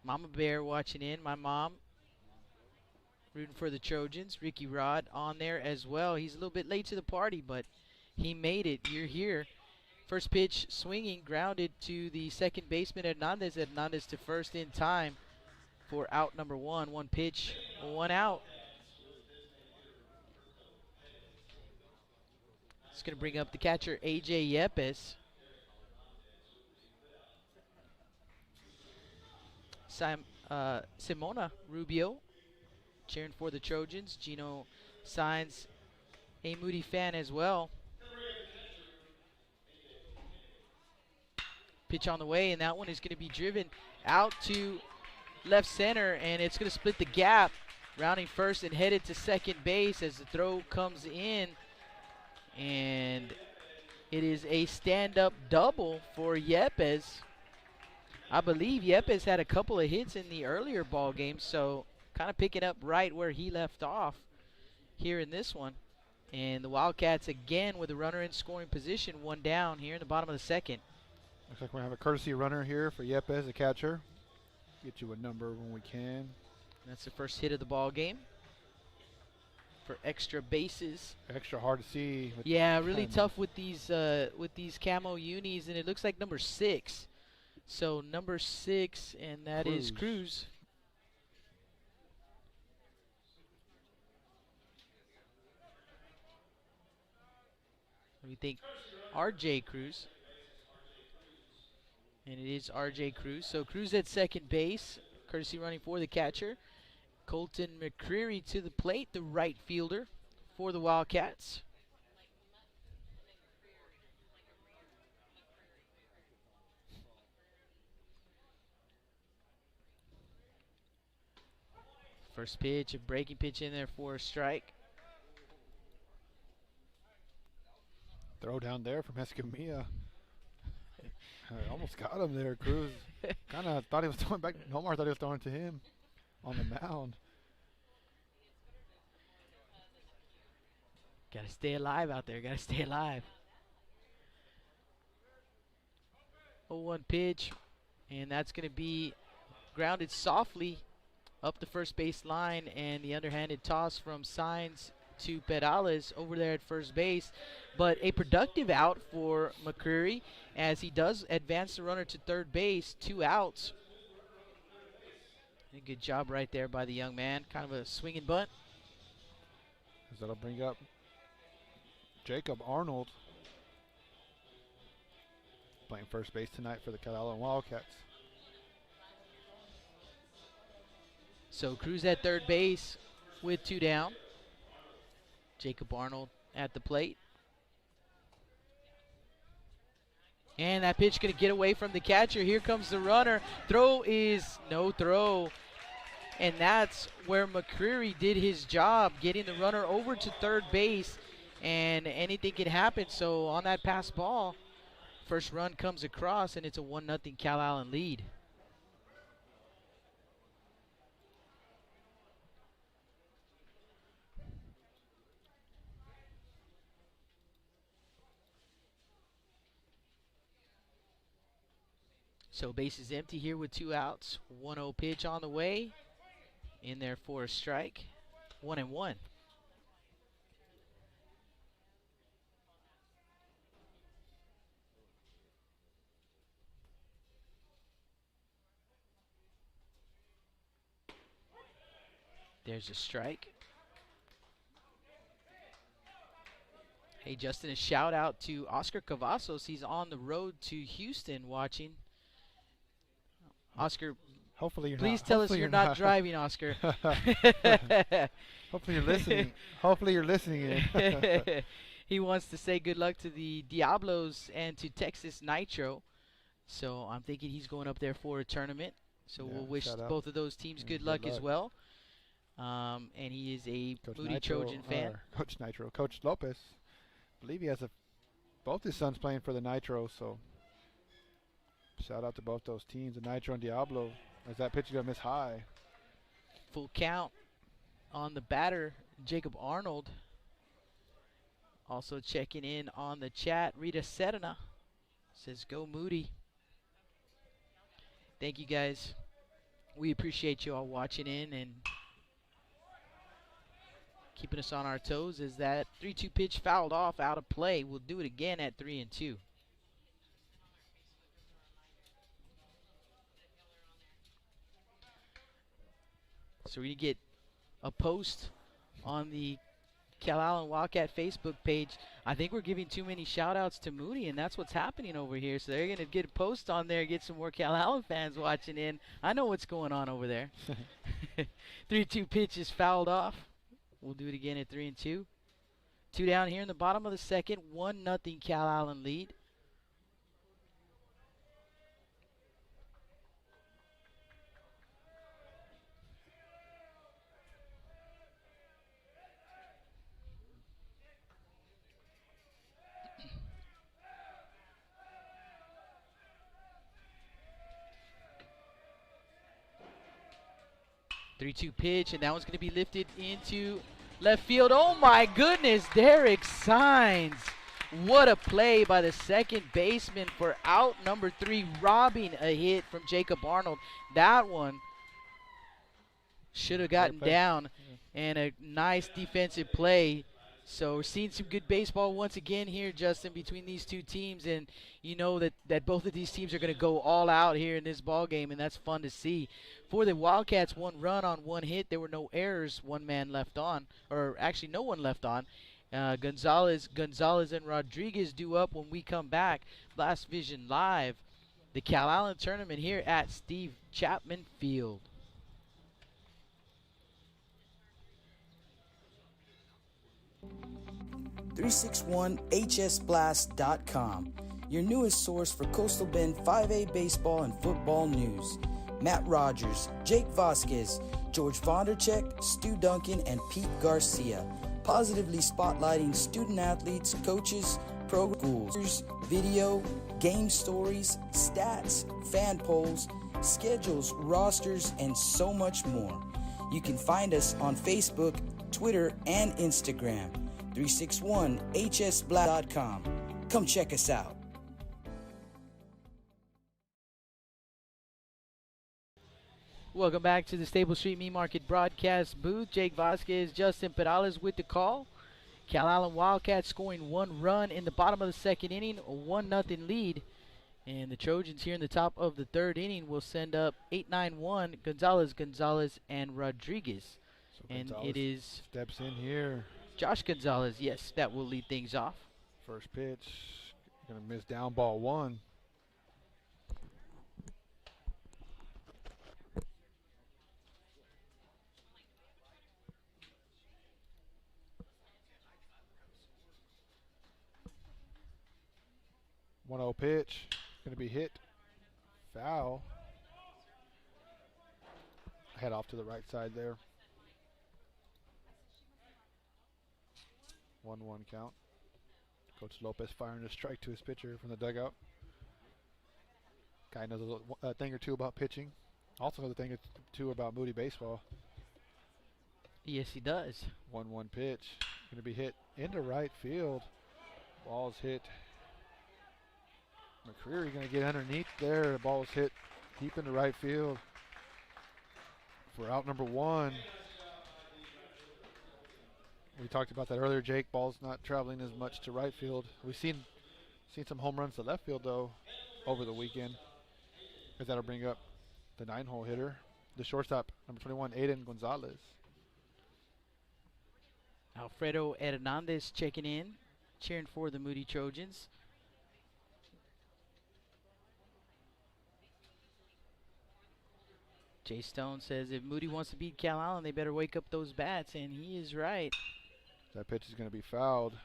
Speaker 4: Mama Bear watching in. My mom rooting for the Trojans. Ricky Rod on there as well. He's a little bit late to the party, but he made it. You're here. First pitch swinging, grounded to the second baseman Hernandez. Hernandez to first in time for out number one. One pitch, one out. It's going to bring up the catcher, A.J. Yepes. Simona Rubio cheering for the Trojans. Gino Signs, a Moody fan as well. Pitch on the way, and that one is going to be driven out to left center, and it's going to split the gap. Rounding first and headed to second base as the throw comes in. And it is a stand-up double for Yepes. I believe Yepes had a couple of hits in the earlier ball game, so kind of picking up right where he left off here in this one. And the Wildcats again with a runner in scoring position, one down here in the bottom of the second.
Speaker 5: Looks like we're going to have a courtesy runner here for Yepes, the catcher. Get you a number when we can.
Speaker 4: That's the first hit of the ball game for extra bases.
Speaker 5: Extra hard to see.
Speaker 4: Yeah, really tough with these camo unis, and it looks like number 6. So number 6, and that is Cruz. We think R.J. Cruz. And it is R.J. Cruz. So Cruz at second base, courtesy running for the catcher. Colton McCreary to the plate, the right fielder for the Wildcats. First pitch, a breaking pitch in there for a strike.
Speaker 5: Throw down there from Escamilla. Almost got him there, Cruz. Kind of thought he was throwing back. Nomar thought he was throwing to him on the mound.
Speaker 4: Got to stay alive out there. Got to stay alive. 0-1 pitch, and that's going to be grounded softly up the first base line, and the underhanded toss from Signs to Perales over there at first base. But a productive out for McCreary as he does advance the runner to third base. 2 outs. A good job right there by the young man. Kind of a swinging bunt.
Speaker 5: That'll bring up Jacob Arnold, playing first base tonight for the Calallen Wildcats.
Speaker 4: So Cruz at third base with 2 down. Jacob Arnold at the plate. And that pitch going to get away from the catcher. Here comes the runner. Throw is no throw. And that's where McCreary did his job, getting the runner over to third base. And anything can happen. So on that pass ball, first run comes across, and it's a 1-0 Calallen lead. So base is empty here with 2 outs. 1-0 pitch on the way. In there for a strike. 1-1. There's a strike. Hey, Justin, a shout out to Oscar Cavazos. He's on the road to Houston watching. Oscar,
Speaker 5: hopefully you're
Speaker 4: please
Speaker 5: not.
Speaker 4: tell
Speaker 5: Hopefully
Speaker 4: us you're not driving, Oscar.
Speaker 5: Hopefully you're listening. Hopefully you're listening in.
Speaker 4: He wants to say good luck to the Diablos and to Texas Nitro. So I'm thinking he's going up there for a tournament. So
Speaker 5: Yeah,
Speaker 4: we'll wish
Speaker 5: shout out.
Speaker 4: both of those teams good luck as well. And he is a
Speaker 5: Coach
Speaker 4: Moody
Speaker 5: Nitro,
Speaker 4: Trojan fan.
Speaker 5: Coach Nitro, Coach Lopez. I believe he has both his sons playing for the Nitro, so shout out to both those teams, the Nitro and Diablo, as that pitch is going to miss high.
Speaker 4: Full count on the batter, Jacob Arnold. Also checking in on the chat, Rita Serna says, go Moody. Thank you guys.
Speaker 3: We appreciate you all watching in and keeping us on our toes. As that 3-2 pitch fouled off out of play. We'll do it again at 3-2. So we get a post on the Calallen Wildcat Facebook page. I think we're giving too many shout outs to Moody, and that's what's happening over here. So they're going to get a post on there, get some more Calallen fans watching in. I know what's going on over there. 3-2 pitch is fouled off. We'll do it again at 3-2. 2 down here in the bottom of the second. 1-0 Calallen lead. Three-two pitch, and that one's going to be lifted into left field. Oh my goodness, Derek Signs. What a play by the second baseman for out number 3, robbing a hit from Jacob Arnold. That one should have gotten down, and a nice defensive play. So we're seeing some good baseball once again here, Justin, between these two teams, and you know that both of these teams are going to go all out here in this ball game, and that's fun to see. For the Wildcats, 1 run on 1 hit. There were no errors. 1 man left on, or actually no one left on. Gonzalez and Rodriguez due up when we come back. Blast Vision Live, the Calallen Tournament here at Steve Chapman Field.
Speaker 2: .361hsblast.com, your newest source for Coastal Bend 5A baseball and football news. Matt Rogers, Jake Vasquez, George Vondercheck, Stu Duncan, and Pete Garcia, positively spotlighting student athletes, coaches, pro schools, video, game stories, stats, fan polls, schedules, rosters, and so much more. You can find us on Facebook, Twitter, and Instagram. 361hsblast.com. Come check us out.
Speaker 3: Welcome back to the Stable Street Meat Market broadcast booth. Jake Vasquez, Justin Perales with the call. Calallen Wildcats scoring 1 run in the bottom of the second inning, a 1-0 lead. And the Trojans here in the top of the third inning will send up 8-9-1 Gonzalez, and Rodriguez.
Speaker 5: So
Speaker 3: and
Speaker 5: Gonzalez
Speaker 3: it is
Speaker 5: steps in here.
Speaker 3: Josh Gonzalez, yes, that will lead things off.
Speaker 5: First pitch, gonna miss down ball 1. One-0 pitch, gonna be hit, foul. Head off to the right side there. 1-1 count. Coach Lopez firing a strike to his pitcher from the dugout. Guy knows a thing or two about pitching. Also knows a thing or two about Moody baseball.
Speaker 3: Yes, he does.
Speaker 5: 1-1 pitch. Going to be hit into right field. Ball's hit. McCreary going to get underneath there. The ball's hit deep into right field for out number 1. We talked about that earlier, Jake. Ball's not traveling as much to right field. We've seen some home runs to left field, though, over the weekend. Because that'll bring up the 9-hole hitter, the shortstop, number 21, Aiden Gonzalez.
Speaker 3: Alfredo Hernandez checking in, cheering for the Moody Trojans. Jay Stone says if Moody wants to beat Calallen, they better wake up those bats, and he is right.
Speaker 5: That pitch is going to be fouled.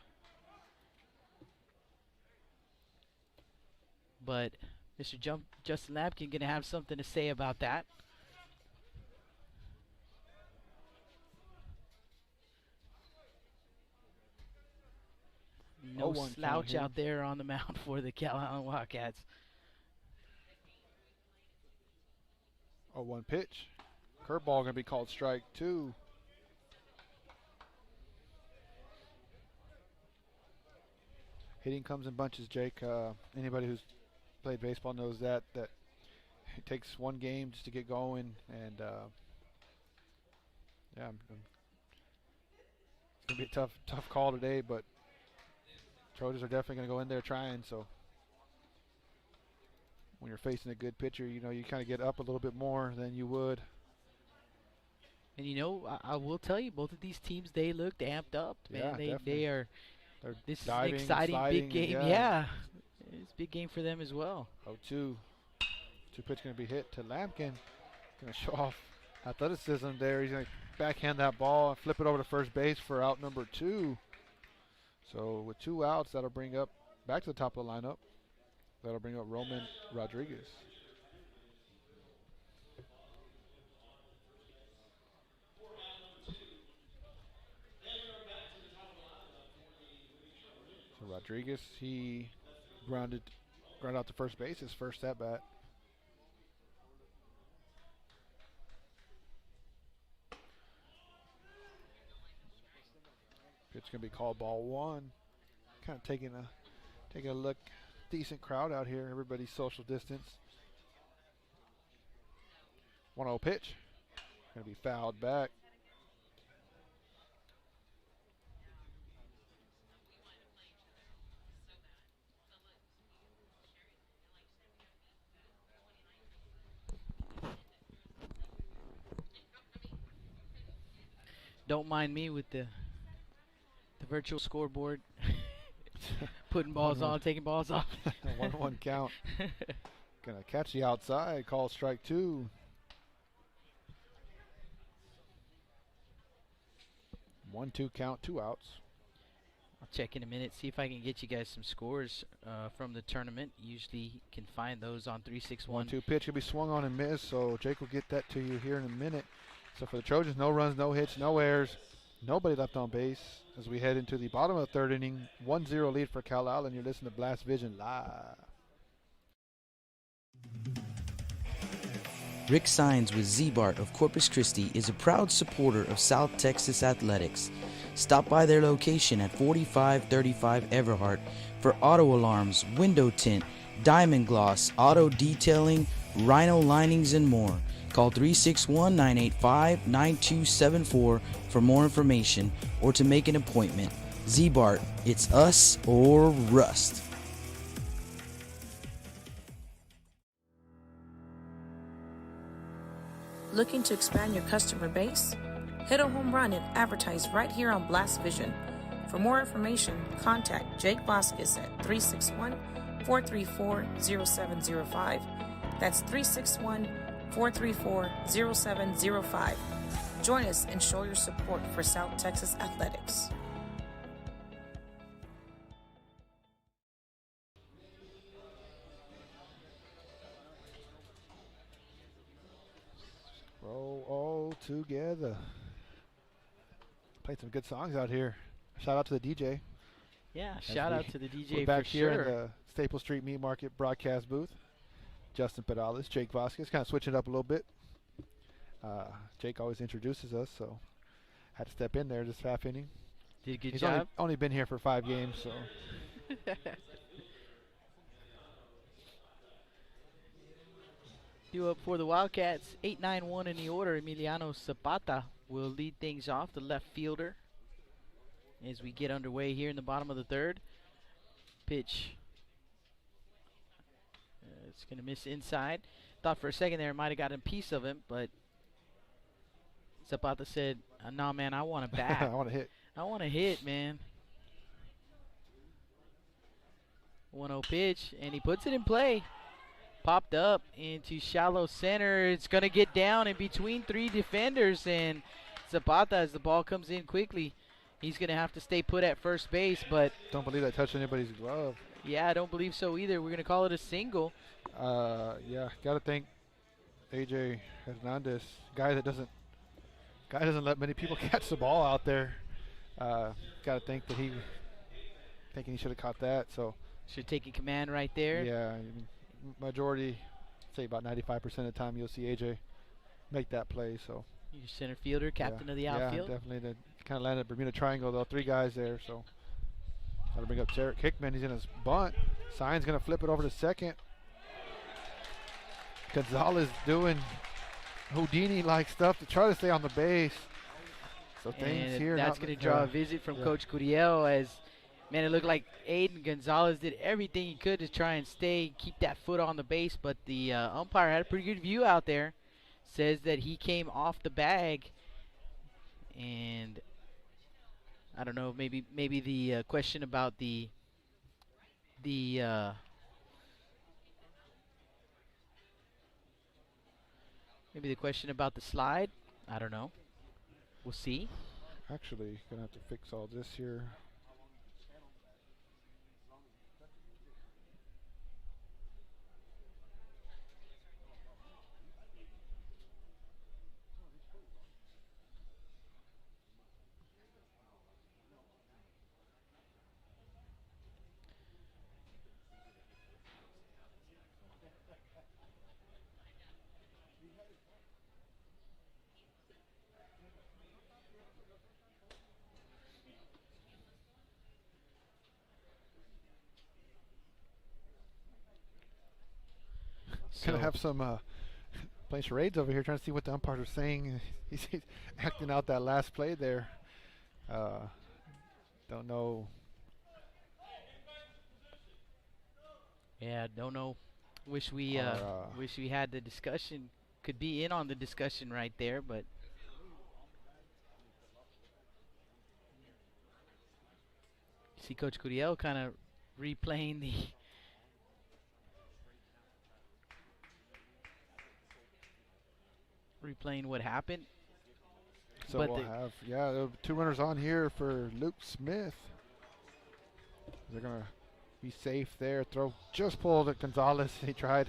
Speaker 3: But Mr. Justin Lapkin going to have something to say about that. No slouch out there on the mound for the Calallen Wildcats.
Speaker 5: 0-1 pitch. Curveball going to be called strike 2. Hitting comes in bunches, Jake. Anybody who's played baseball knows that it takes one game just to get going, and yeah, it's gonna be a tough call today, but Trojans are definitely gonna go in there trying. So when you're facing a good pitcher, you know, you kind of get up a little bit more than you would.
Speaker 3: And you know, I will tell you, both of these teams, they looked amped up, man.
Speaker 5: Yeah,
Speaker 3: They are.
Speaker 5: They're
Speaker 3: This is an
Speaker 5: diving,
Speaker 3: exciting big
Speaker 5: sliding,
Speaker 3: game.
Speaker 5: yeah.
Speaker 3: Yeah, it's a big game for them as well.
Speaker 5: 0-2. 2 pitch going to be hit to Lampkin. Going to show off athleticism there. He's going to backhand that ball and flip it over to first base for out number 2. So with 2 outs, that'll bring up back to the top of the lineup. That'll bring up Roman Rodriguez. So Rodriguez, he grounded out to first base his first at bat. Pitch gonna be called ball 1. Kind of taking a look. Decent crowd out here. Everybody's social distance. 1-0 pitch. Gonna be fouled back.
Speaker 3: Don't mind me with the virtual scoreboard, putting balls on, taking balls off.
Speaker 5: 1-1 count. Gonna catch the outside. Call strike 2. 1-2 count. 2 outs.
Speaker 3: I'll check in a minute, see if I can get you guys some scores from the tournament. Usually can find those on 361.
Speaker 5: 1-2 pitch will be swung on and missed, so Jake will get that to you here in a minute. So for the Trojans, no runs, no hits, no errors, nobody left on base as we head into the bottom of the 3rd inning. 1-0 lead for Calallen. You're listening to Blast Vision live.
Speaker 2: Rick Sines with Z-Bart of Corpus Christi is a proud supporter of South Texas athletics. Stop by their location at 4535 Everhart for auto alarms, window tint, diamond gloss, auto detailing, rhino linings, and more. Call 361-985-9274 for more information or to make an appointment. Z-Bart, it's us or rust.
Speaker 6: Looking to expand your customer base? Hit a home run and advertise right here on Blast Vision. For more information, contact Jake Vasquez at 361-434-0705. That's 361-434-0705. Join us and show your support for South Texas athletics.
Speaker 5: Roll all together. Played some good songs out here. Shout out to the DJ.
Speaker 3: Yeah, shout out to the DJ
Speaker 5: We're back
Speaker 3: for
Speaker 5: here
Speaker 3: sure.
Speaker 5: in the Staple Street Meat Market broadcast booth. Justin Pedales, Jake Vasquez, kind of switching it up a little bit. Jake always introduces us, so had to step in there this half inning.
Speaker 3: Did a good
Speaker 5: He's
Speaker 3: job.
Speaker 5: only been here for 5 games, so.
Speaker 3: Due up for the Wildcats, 8-9-1 in the order. Emiliano Zapata will lead things off, the left fielder, as we get underway here in the bottom of the 3rd. Pitch. It's going to miss inside. Thought for a second there it might have gotten a piece of him, but Zapata said, "No, man, I want to bat.
Speaker 5: I want to hit.
Speaker 3: I want to hit, man." 1-0 pitch, and he puts it in play. Popped up into shallow center. It's going to get down in between 3 defenders, and Zapata, as the ball comes in quickly, he's going to have to stay put at first base, but
Speaker 5: Don't believe that touched anybody's glove.
Speaker 3: yeah, I don't believe so either. We're going to call it a single.
Speaker 5: Yeah, got to thank AJ Hernandez, guy doesn't let many people catch the ball out there. Got to think that thinking he should have caught that. So
Speaker 3: Should take a command right there.
Speaker 5: yeah, majority, say about 95% of the time you'll see AJ make that play. So
Speaker 3: Your center fielder, captain of the
Speaker 5: yeah,
Speaker 3: outfield.
Speaker 5: definitely. They kind of landed Bermuda Triangle though. 3 guys there. So that'll bring up Tarek Hickman. He's in his bunt. Sign's gonna flip it over to second. Gonzalez doing Houdini-like stuff to try to stay on the base. So things
Speaker 3: And
Speaker 5: here.
Speaker 3: that's going to draw a visit from Coach Curiel as, man, it looked like Aiden Gonzalez did everything he could to try and keep that foot on the base, but the umpire had a pretty good view out there. Says that he came off the bag, and I don't know, maybe the question about maybe the question about the slide. I don't know. We'll see.
Speaker 5: Actually, gonna have to fix all this here. Gonna have some playing charades over here, trying to see what the umpires are saying. He's acting out that last play there. Don't know.
Speaker 3: Yeah, don't know. Wish we had the discussion. Could be in on the discussion right there, but see Coach Curiel kind of replaying what happened.
Speaker 5: So we'll have, there are 2 runners on here for Luke Smith. They're going to be safe there. Throw just pulled at Gonzalez. He tried.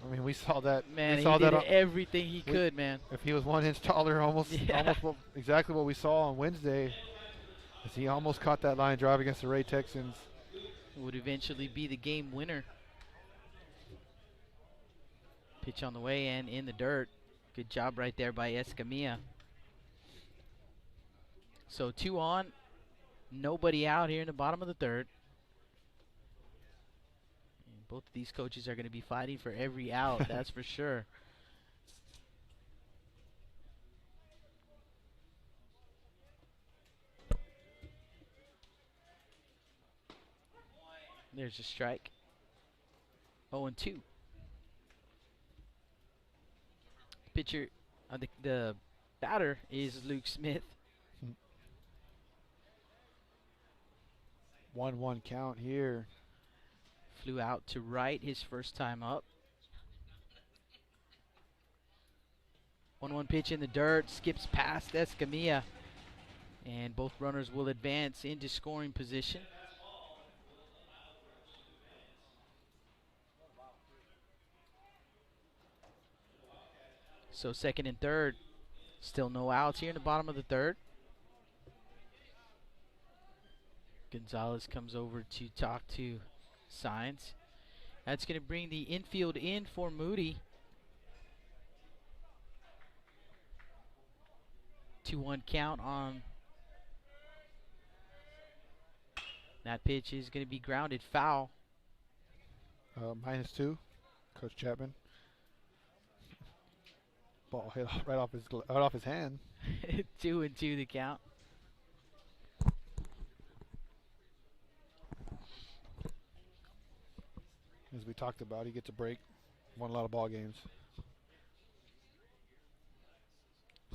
Speaker 5: I mean, we saw that.
Speaker 3: Man,
Speaker 5: he saw
Speaker 3: did
Speaker 5: that
Speaker 3: everything he could, man.
Speaker 5: If he was 1 inch taller, almost exactly what we saw on Wednesday, as he almost caught that line drive against the Ray Texans.
Speaker 3: Would eventually be the game winner. Pitch on the way and in the dirt. Good job right there by Escamilla. So 2 on, nobody out here in the bottom of the third. And both of these coaches are going to be fighting for every out, that's for sure. There's a strike. 0-2. Pitcher, the batter is Luke Smith.
Speaker 5: 1-1 count here.
Speaker 3: Flew out to right his first time up. 1-1 pitch in the dirt, skips past Escamilla. And both runners will advance into scoring position. So second and third, still no outs here in the bottom of the third. Gonzalez comes over to talk to Signs. That's going to bring the infield in for Moody. 2-1 count on that pitch is going to be grounded foul.
Speaker 5: -2, Coach Chapman. Ball hit right off his hand.
Speaker 3: 2-2 the count.
Speaker 5: As we talked about, he gets a break. Won a lot of ball games.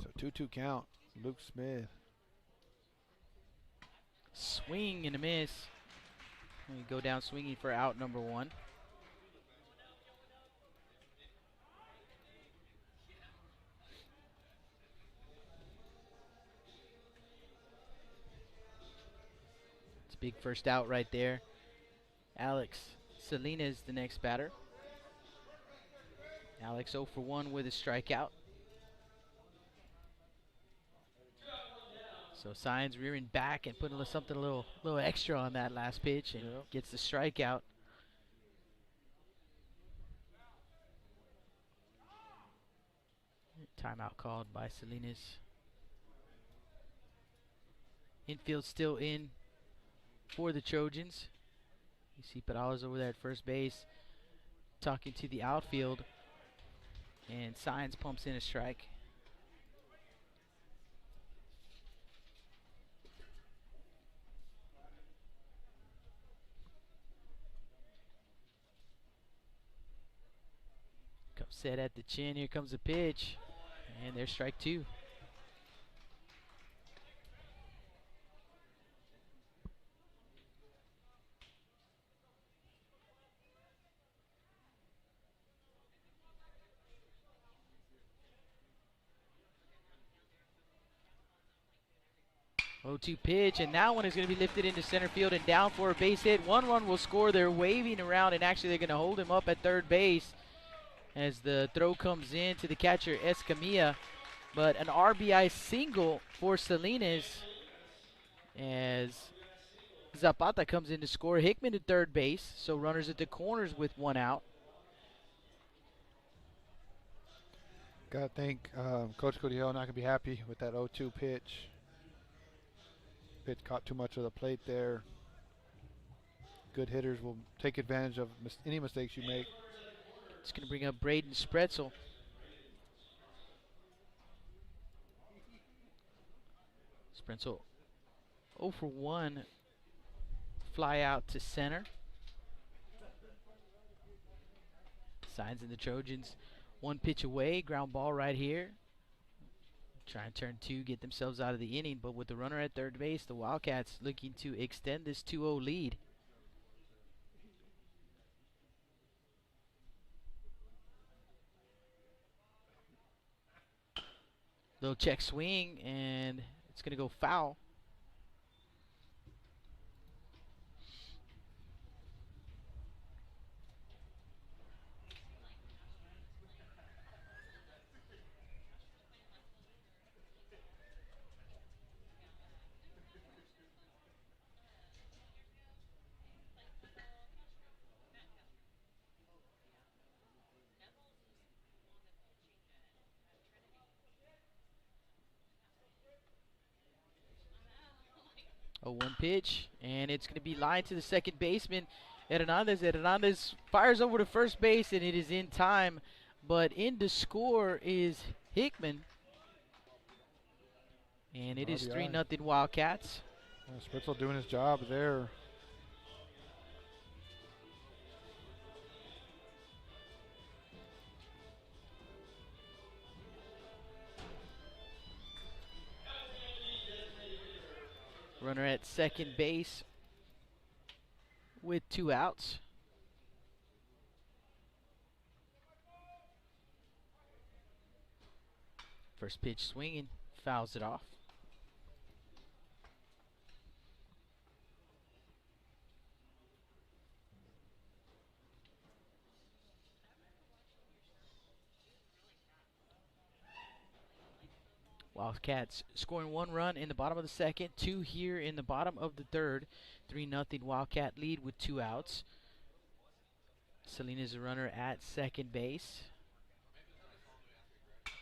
Speaker 5: So 2-2 count. Luke Smith.
Speaker 3: Swing and a miss. We go down swinging for out number 1. It's a big first out right there. Alex Salinas the next batter. Alex 0 for 1 with a strikeout. So Signs rearing back and putting something a little extra on that last pitch and gets the strikeout. Timeout called by Salinas. Infield still in for the Trojans. You see Peralez over there at first base talking to the outfield. And Signs pumps in a strike. Comes set at the chin. Here comes the pitch. And there's strike 2. Oh, 2 pitch, and that one is going to be lifted into center field and down for a base hit. 1 run will score. They're waving around, and actually they're going to hold him up at third base as the throw comes in to the catcher, Escamilla. But an RBI single for Salinas as Zapata comes in to score. Hickman at third base, so runners at the corners with 1 out.
Speaker 5: Gotta think Coach Cudillo not gonna be happy with that 0-2 pitch. Pitch caught too much of the plate there. Good hitters will take advantage of any mistakes you make.
Speaker 3: It's going to bring up Braden Spretzel. Spretzel 0 for 1. Fly out to center. Signs in the Trojans 1 pitch away. Ground ball right here. Try and turn 2, get themselves out of the inning. But with the runner at third base, the Wildcats looking to extend this 2-0 lead. Little check swing, and it's going to go foul. A 1 pitch, and it's going to be lined to the second baseman, Hernandez. Hernandez fires over to first base, and it is in time. But in to score is Hickman. And it is 3-0 Wildcats.
Speaker 5: Spritzel doing his job there.
Speaker 3: Runner at second base with 2 outs. First pitch swinging, fouls it off. Wildcats scoring 1 run in the bottom of the second, 2 here in the bottom of the third. 3-0 Wildcat lead with 2 outs. Salinas a runner at second base.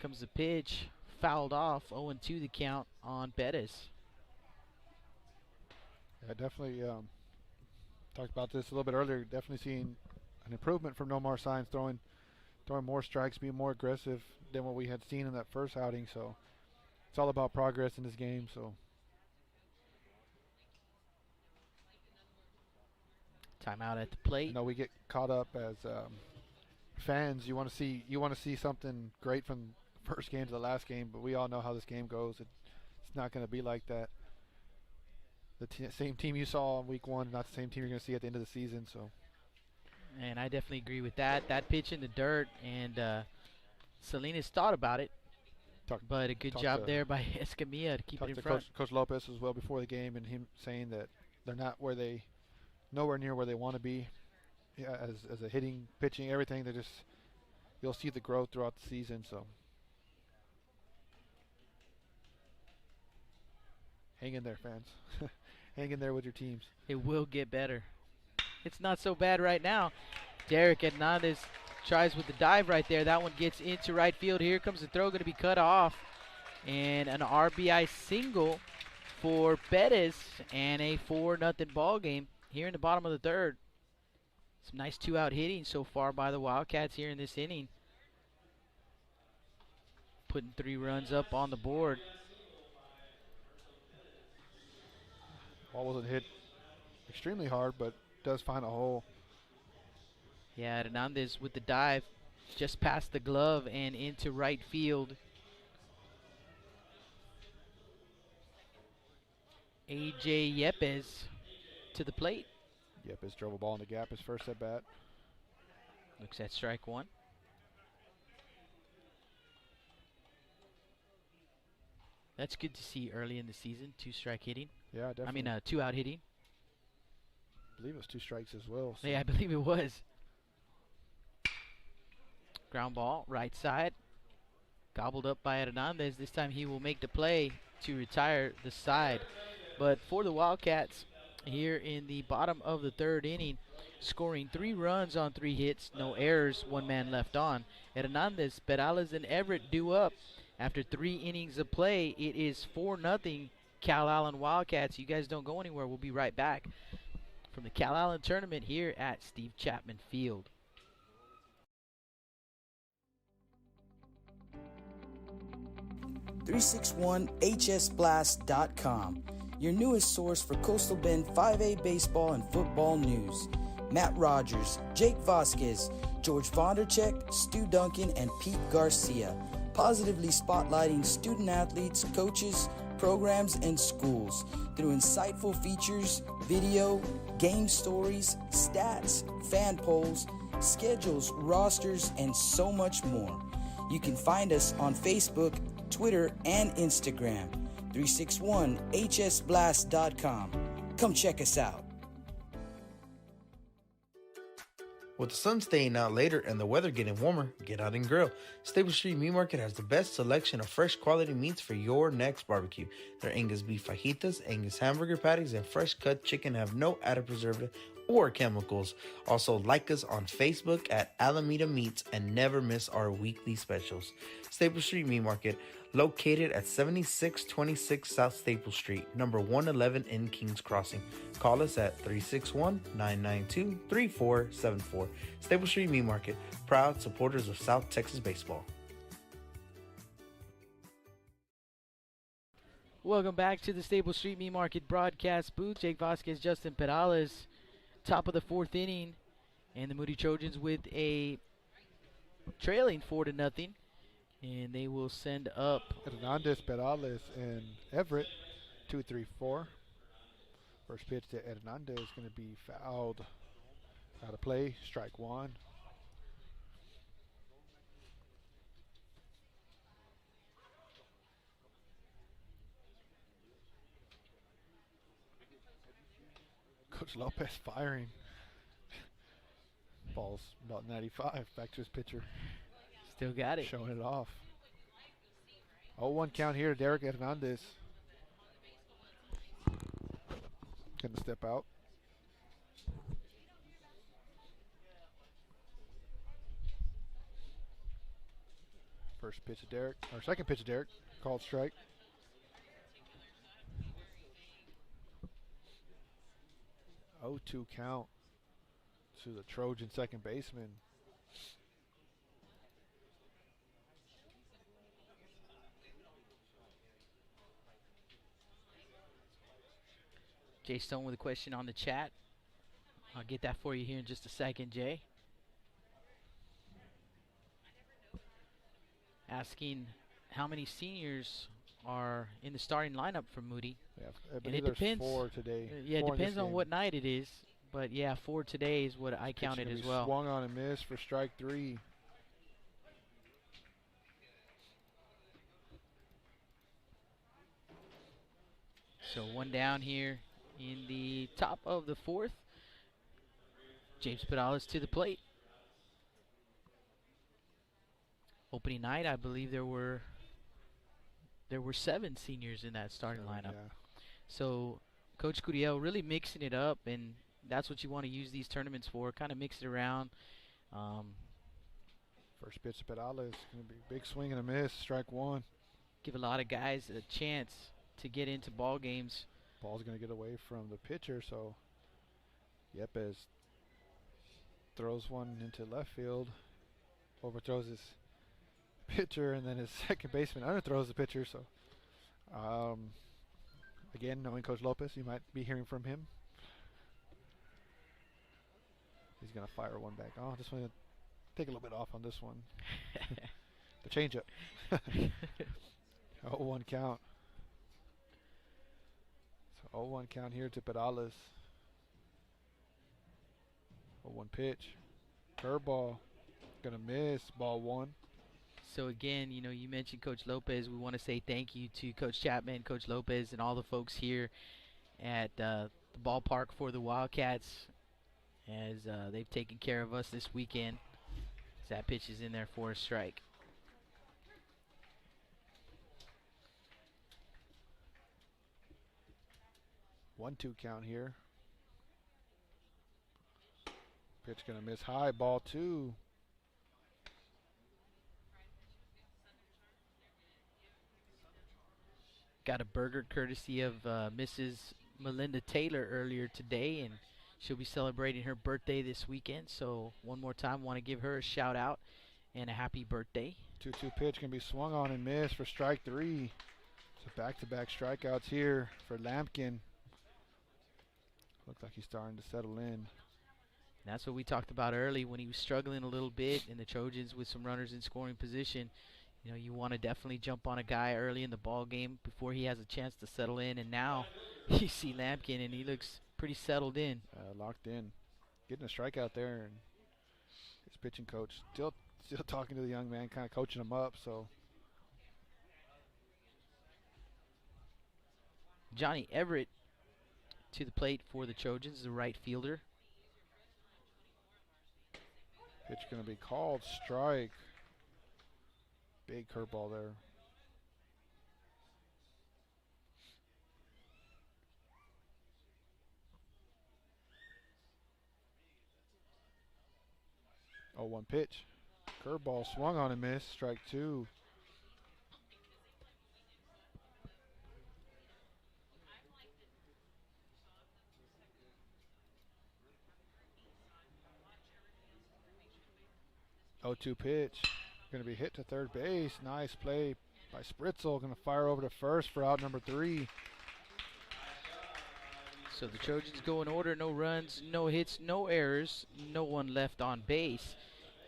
Speaker 3: Comes the pitch, fouled off. 0-2 the count on Bettis.
Speaker 5: Yeah, definitely talked about this a little bit earlier. Definitely seeing an improvement from Nomar Signs, throwing more strikes, being more aggressive than what we had seen in that first outing. So it's all about progress in this game. So
Speaker 3: timeout at the plate.
Speaker 5: I know we get caught up as fans. You want to see something great from first game to the last game, but we all know how this game goes. It's not going to be like that. The same team you saw in week 1, not the same team you're going to see at the end of the season. So,
Speaker 3: and I definitely agree with that. That pitch in the dirt, and Salinas thought about it, but a good job there by Escamilla to keep it in front.
Speaker 5: Coach Lopez as well before the game, and him saying that they're nowhere near where they want to be as a hitting, pitching, everything. You'll see the growth throughout the season. So hang in there, fans. Hang in there with your teams.
Speaker 3: It will get better. It's not so bad right now. Derek Hernandez tries with the dive right there. That one gets into right field. Here comes the throw, going to be cut off. And an RBI single for Bettis, and a 4-0 ball game here in the bottom of the third. Some nice 2-out hitting so far by the Wildcats here in this inning.
Speaker 4: putting 3 runs up on the board.
Speaker 5: Ball wasn't hit extremely hard, but does find a hole.
Speaker 4: Yeah, Hernandez with the dive just past the glove and into right field. A.J. Yepes to the plate.
Speaker 5: Yepes drove a ball in the gap his first at bat.
Speaker 4: Looks at strike 1. That's good to see early in the season, 2-strike hitting.
Speaker 5: Yeah, definitely.
Speaker 4: I mean, 2-out hitting.
Speaker 5: I believe it was 2 strikes as well. So.
Speaker 4: Yeah, I believe it was. Ground ball, right side. Gobbled up by Hernandez. This time he will make the play to retire the side. But for the Wildcats, here in the bottom of the 3rd inning, scoring 3 runs on 3 hits, no errors, 1 man left on. Hernandez, Perales, and Everett due up. After 3 innings of play, it is 4-0 Calallen Wildcats. You guys don't go anywhere. We'll be right back from the Calallen Tournament here at Steve Chapman Field.
Speaker 2: .361hsblast.com, your newest source for Coastal Bend 5A baseball and football news. Matt Rogers, Jake Vasquez, George Vondercheck, Stu Duncan, and Pete Garcia, positively spotlighting student athletes, coaches, programs, and schools through insightful features, video, game stories, stats, fan polls, schedules, rosters, and so much more. You can find us on Facebook, Twitter, and Instagram. 361hsblast.com. Come check us out.
Speaker 1: With the sun staying out later and the weather getting warmer, get out and grill. Stable Street Meat Market has the best selection of fresh quality meats for your next barbecue. Their Angus beef fajitas, Angus hamburger patties, and fresh cut chicken have no added preservative or chemicals. Also, like us on Facebook at Alameda Meats and never miss our weekly specials. Stable Street Meat Market, located at 7626 South Staple Street, number 111 in Kings Crossing. Call us at 361-992-3474. Staple Street Meat Market, proud supporters of South Texas baseball.
Speaker 4: Welcome back to the Staple Street Meat Market broadcast booth. Jake Vasquez, Justin Perales, top of the 4th inning, and the Moody Trojans with a trailing 4-0, and they will send up
Speaker 5: Hernandez, Perales, and Everett, 2, 3, 4. First pitch to Hernandez is going to be fouled out of play, strike 1. Coach Lopez firing. Ball's about 95. Back to his pitcher.
Speaker 4: Still got it.
Speaker 5: Showing it off. 0-1 count here. Derek Hernandez. Going to step out. First pitch of Derek, or second pitch of Derek. Called strike. Oh, 2 count to the Trojan second baseman.
Speaker 4: Jay Stone with a question on the chat. I'll get that for you here in just a second, Jay. Asking how many seniors are in the starting lineup for Moody.
Speaker 5: Yeah, I
Speaker 4: And it
Speaker 5: there's
Speaker 4: depends.
Speaker 5: 4 today.
Speaker 4: Yeah, it
Speaker 5: 4 in this
Speaker 4: depends on
Speaker 5: game.
Speaker 4: what night it is. But yeah, 4 today is what I counted
Speaker 5: Pitch
Speaker 4: as
Speaker 5: gonna be
Speaker 4: well.
Speaker 5: Swung on and missed for strike 3.
Speaker 4: So 1 down here in the top of the 4th. James Perales to the plate. Opening night, I believe there were 7 seniors in that starting lineup.
Speaker 5: Yeah.
Speaker 4: So Coach Curiel really mixing it up, and that's what you want to use these tournaments for. Kind of mix it around.
Speaker 5: First pitch to Perales. Going to be a big swing and a miss. Strike 1.
Speaker 4: Give a lot of guys a chance to get into ball games.
Speaker 5: Ball's going to get away from the pitcher, so Yepes throws one into left field. Overthrows his pitcher, and then his second baseman underthrows the pitcher. So, again, knowing Coach Lopez, you might be hearing from him. He's going to fire one back. Oh, just want to take a little bit off on this one. The changeup. 0-1 count. So 0-1 count here to Perales. 0-1 pitch. Curveball. Gonna miss. Ball one.
Speaker 3: So again, you know, you mentioned Coach Lopez. We want to say thank you to Coach Chapman, Coach Lopez, and all the folks here at the ballpark for the Wildcats, as they've taken care of us this weekend. As that pitch is in there for a strike.
Speaker 5: 1-2 count here. Pitch gonna miss high. Ball two.
Speaker 3: Got a burger courtesy of Mrs. Melinda Taylor earlier today, and she'll be celebrating her birthday this weekend. So one more time, want to give her a shout out and a happy birthday.
Speaker 5: 2-2 pitch can be swung on and missed for strike three. So back-to-back strikeouts here for Lampkin. Looks like he's starting to settle in.
Speaker 3: That's what we talked about early when he was struggling a little bit, and the Trojans with some runners in scoring position. You know, you want to definitely jump on a guy early in the ball game before he has a chance to settle in. And now you see Lampkin, and he looks pretty settled in.
Speaker 5: Locked in. Getting a strikeout there. And his pitching coach still talking to the young man, kind of coaching him up. So
Speaker 3: Johnny Everett to the plate for the Trojans, the right fielder.
Speaker 5: pitch going to be called strike. Big curveball there. Oh, 1 pitch. Curveball swung on and missed. Strike two. Oh, 2 pitch. Going to be hit to third base. Nice play by Spritzel. Going to fire over to first for out number 3.
Speaker 3: So the Trojans go in order. No runs, no hits, no errors, no one left on base.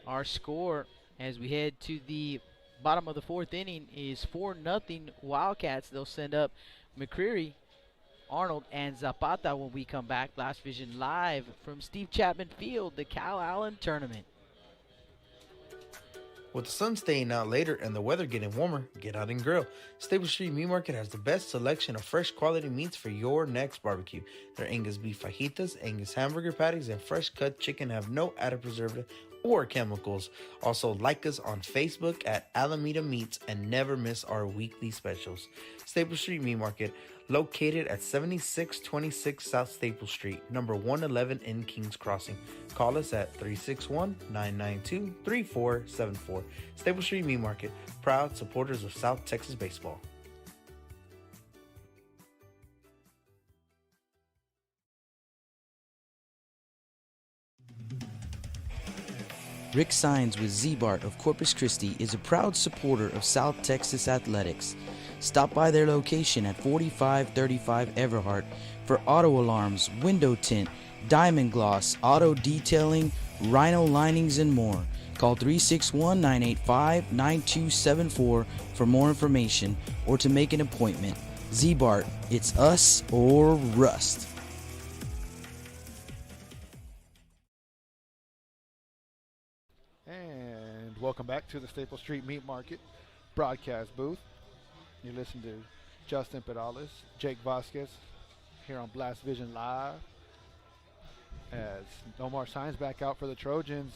Speaker 3: Our score as we head to the bottom of the 4th inning is 4-0 Wildcats. They'll send up McCreary, Arnold, and Zapata when we come back. Blast Vision live from Steve Chapman Field, the Calallen Tournament.
Speaker 1: With the sun staying out later and the weather getting warmer, get out and grill. Stable Street Meat Market has the best selection of fresh quality meats for your next barbecue. Their Angus beef fajitas, Angus hamburger patties, and fresh cut chicken have no added preservative or chemicals. Also, like us on Facebook at Alameda Meats and never miss our weekly specials. Stable Street Meat Market, located at 7626 South Staple Street, number 111 in Kings Crossing. Call us at 361-992-3474. Staple Street Meat Market, proud supporters of South Texas baseball.
Speaker 2: Rick Sines with Z-Bart of Corpus Christi is a proud supporter of South Texas athletics. Stop by their location at 4535 Everhart for auto alarms, window tint, diamond gloss, auto detailing, rhino linings, and more. Call 361-985-9274 for more information or to make an appointment. Z-Bart, it's us or rust.
Speaker 5: And welcome back to the Staple Street Meat Market broadcast booth. You listen to Justin Perales, Jake Vasquez here on Blast Vision Live. As Omar Sines back out for the Trojans.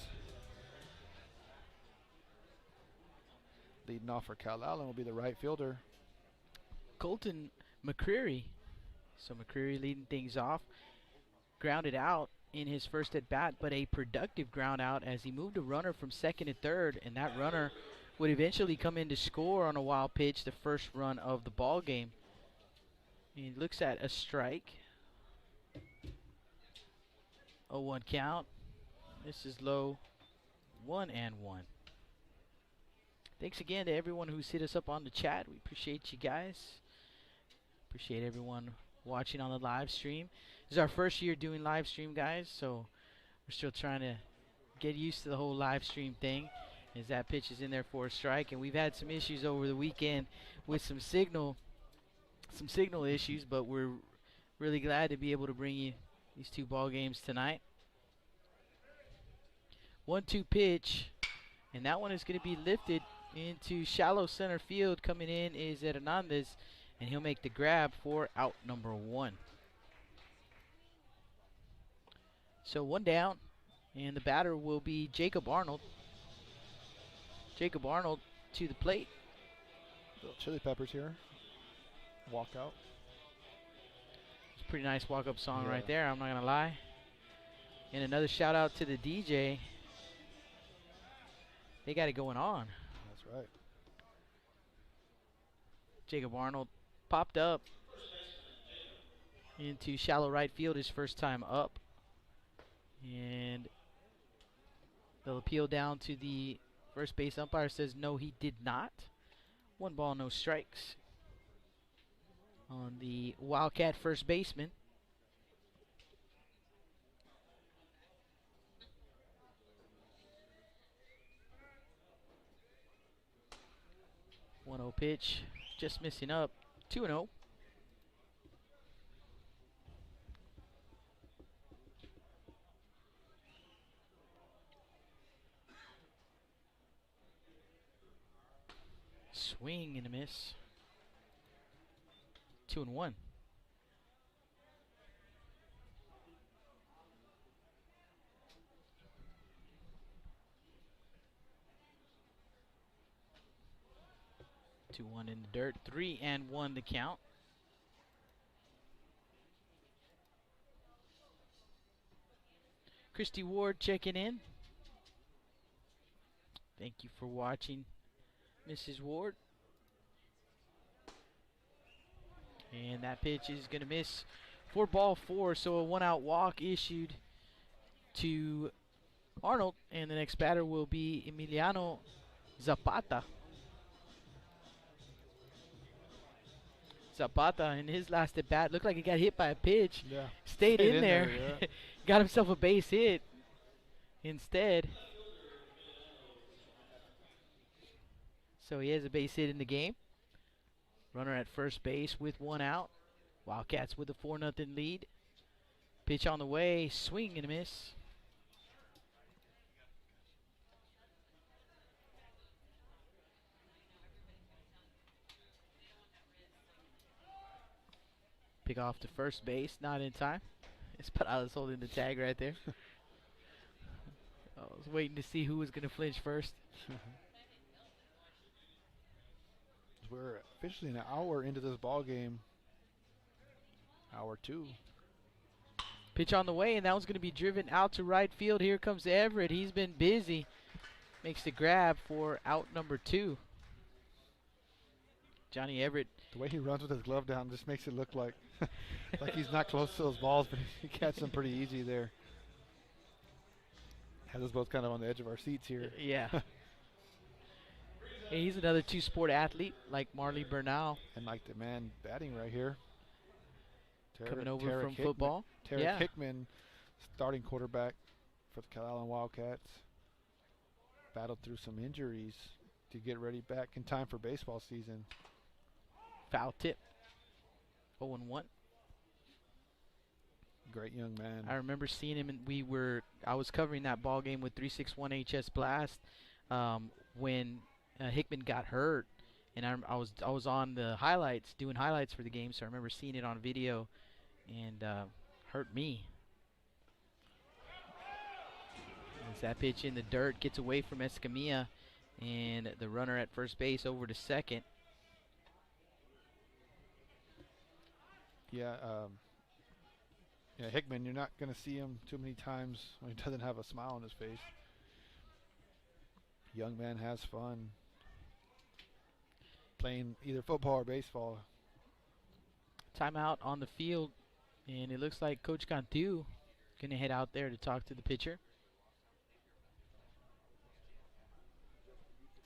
Speaker 5: Leading off for Calallen will be the right fielder.
Speaker 3: Colton McCreary. So McCreary leading things off. Grounded out in his first at bat, but a productive ground out as he moved a runner from second to third, and that runner would eventually come in to score on a wild pitch, the first run of the ball game. He looks at a strike. 0-1 count. This is low. 1-1.
Speaker 4: Thanks again to everyone who's hit us up on the chat. We appreciate you guys. Appreciate everyone watching on the live stream. This is our first year doing live stream, guys, so we're still trying to get used to the whole live stream thing. As that pitch is in there for a strike, and we've had some issues over the weekend with some signal issues, but we're really glad to be able to bring you these two ball games tonight. 1-2 pitch, and that one is going to be lifted into shallow center field. Coming in is Hernandez, and he'll make the grab for out number 1. So 1 down, and the batter will be Jacob Arnold. Jacob Arnold to the plate.
Speaker 5: Little Chili Peppers here. Walk out.
Speaker 4: It's a pretty nice walk-up song right there, I'm not going to lie. And another shout out to the DJ. They got it going on.
Speaker 5: That's right.
Speaker 4: Jacob Arnold popped up into shallow right field, his first time up. And they'll appeal down to the first base umpire. Says no, he did not. 1 ball, no strikes on the Wildcat first baseman. One 0 pitch, just missing up. 2-0. Swing and a miss. 2-1. Two one in the dirt. 3-1 the count. Christy Ward checking in. Thank you for watching, Mrs. Ward. And that pitch is going to miss for ball 4, so a 1-out walk issued to Arnold, and the next batter will be Emiliano Zapata. Zapata in his last at bat looked like he got hit by a pitch.
Speaker 5: Yeah.
Speaker 4: Stayed in there.
Speaker 5: Yeah.
Speaker 4: Got himself a base hit instead. So he has a base hit in the game. Runner at first base with 1 out. Wildcats with a 4-0 lead. Pitch on the way, swing and a miss. Pick off to first base, not in time. Espadada's holding the tag right there. I was waiting to see who was going to flinch first.
Speaker 5: We're officially an hour into this ball game. Hour 2.
Speaker 4: Pitch on the way, and that one's going to be driven out to right field. Here comes Everett. He's been busy. Makes the grab for out number 2. Johnny Everett.
Speaker 5: The way he runs with his glove down just makes it look like like he's not close to those balls, but he catches them pretty easy there. Has us both kind of on the edge of our seats here.
Speaker 4: Yeah. Hey, he's another 2-sport athlete like Marley Bernal.
Speaker 5: And like the man batting right here.
Speaker 4: Coming over
Speaker 5: Tarek
Speaker 4: from
Speaker 5: Hickman.
Speaker 4: football.
Speaker 5: Tarek Hickman, starting quarterback for the Calallen Wildcats. Battled through some injuries to get ready back in time for baseball season.
Speaker 4: Foul tip. 0-1.
Speaker 5: Great young man.
Speaker 4: I remember seeing him, and I was covering that ball game with 361 HS Blast when Hickman got hurt, and I was on the highlights, doing highlights for the game, so I remember seeing it on video, and hurt me. As that pitch in the dirt gets away from Escamilla, and the runner at first base over to second.
Speaker 5: Yeah, Hickman, you're not going to see him too many times when he doesn't have a smile on his face. Young man has fun playing either football or baseball.
Speaker 4: Timeout on the field, and it looks like Coach Cantu going to head out there to talk to the pitcher.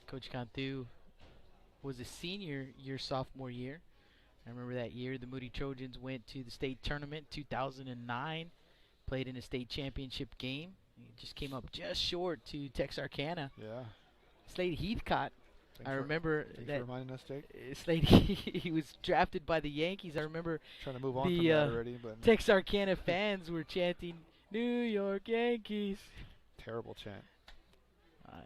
Speaker 4: Coach Cantu was a senior your sophomore year. I remember that year the Moody Trojans went to the state tournament 2009, played in a state championship game. He just came up just short to Texarkana.
Speaker 5: Yeah.
Speaker 4: Slade Heathcott. I remember
Speaker 5: thanks
Speaker 4: that
Speaker 5: for reminding us, Jake.
Speaker 4: Slade, he was drafted by the Yankees. I remember
Speaker 5: Trying to move on from that already, but
Speaker 4: Texarkana fans were chanting, "New York Yankees."
Speaker 5: terrible chant.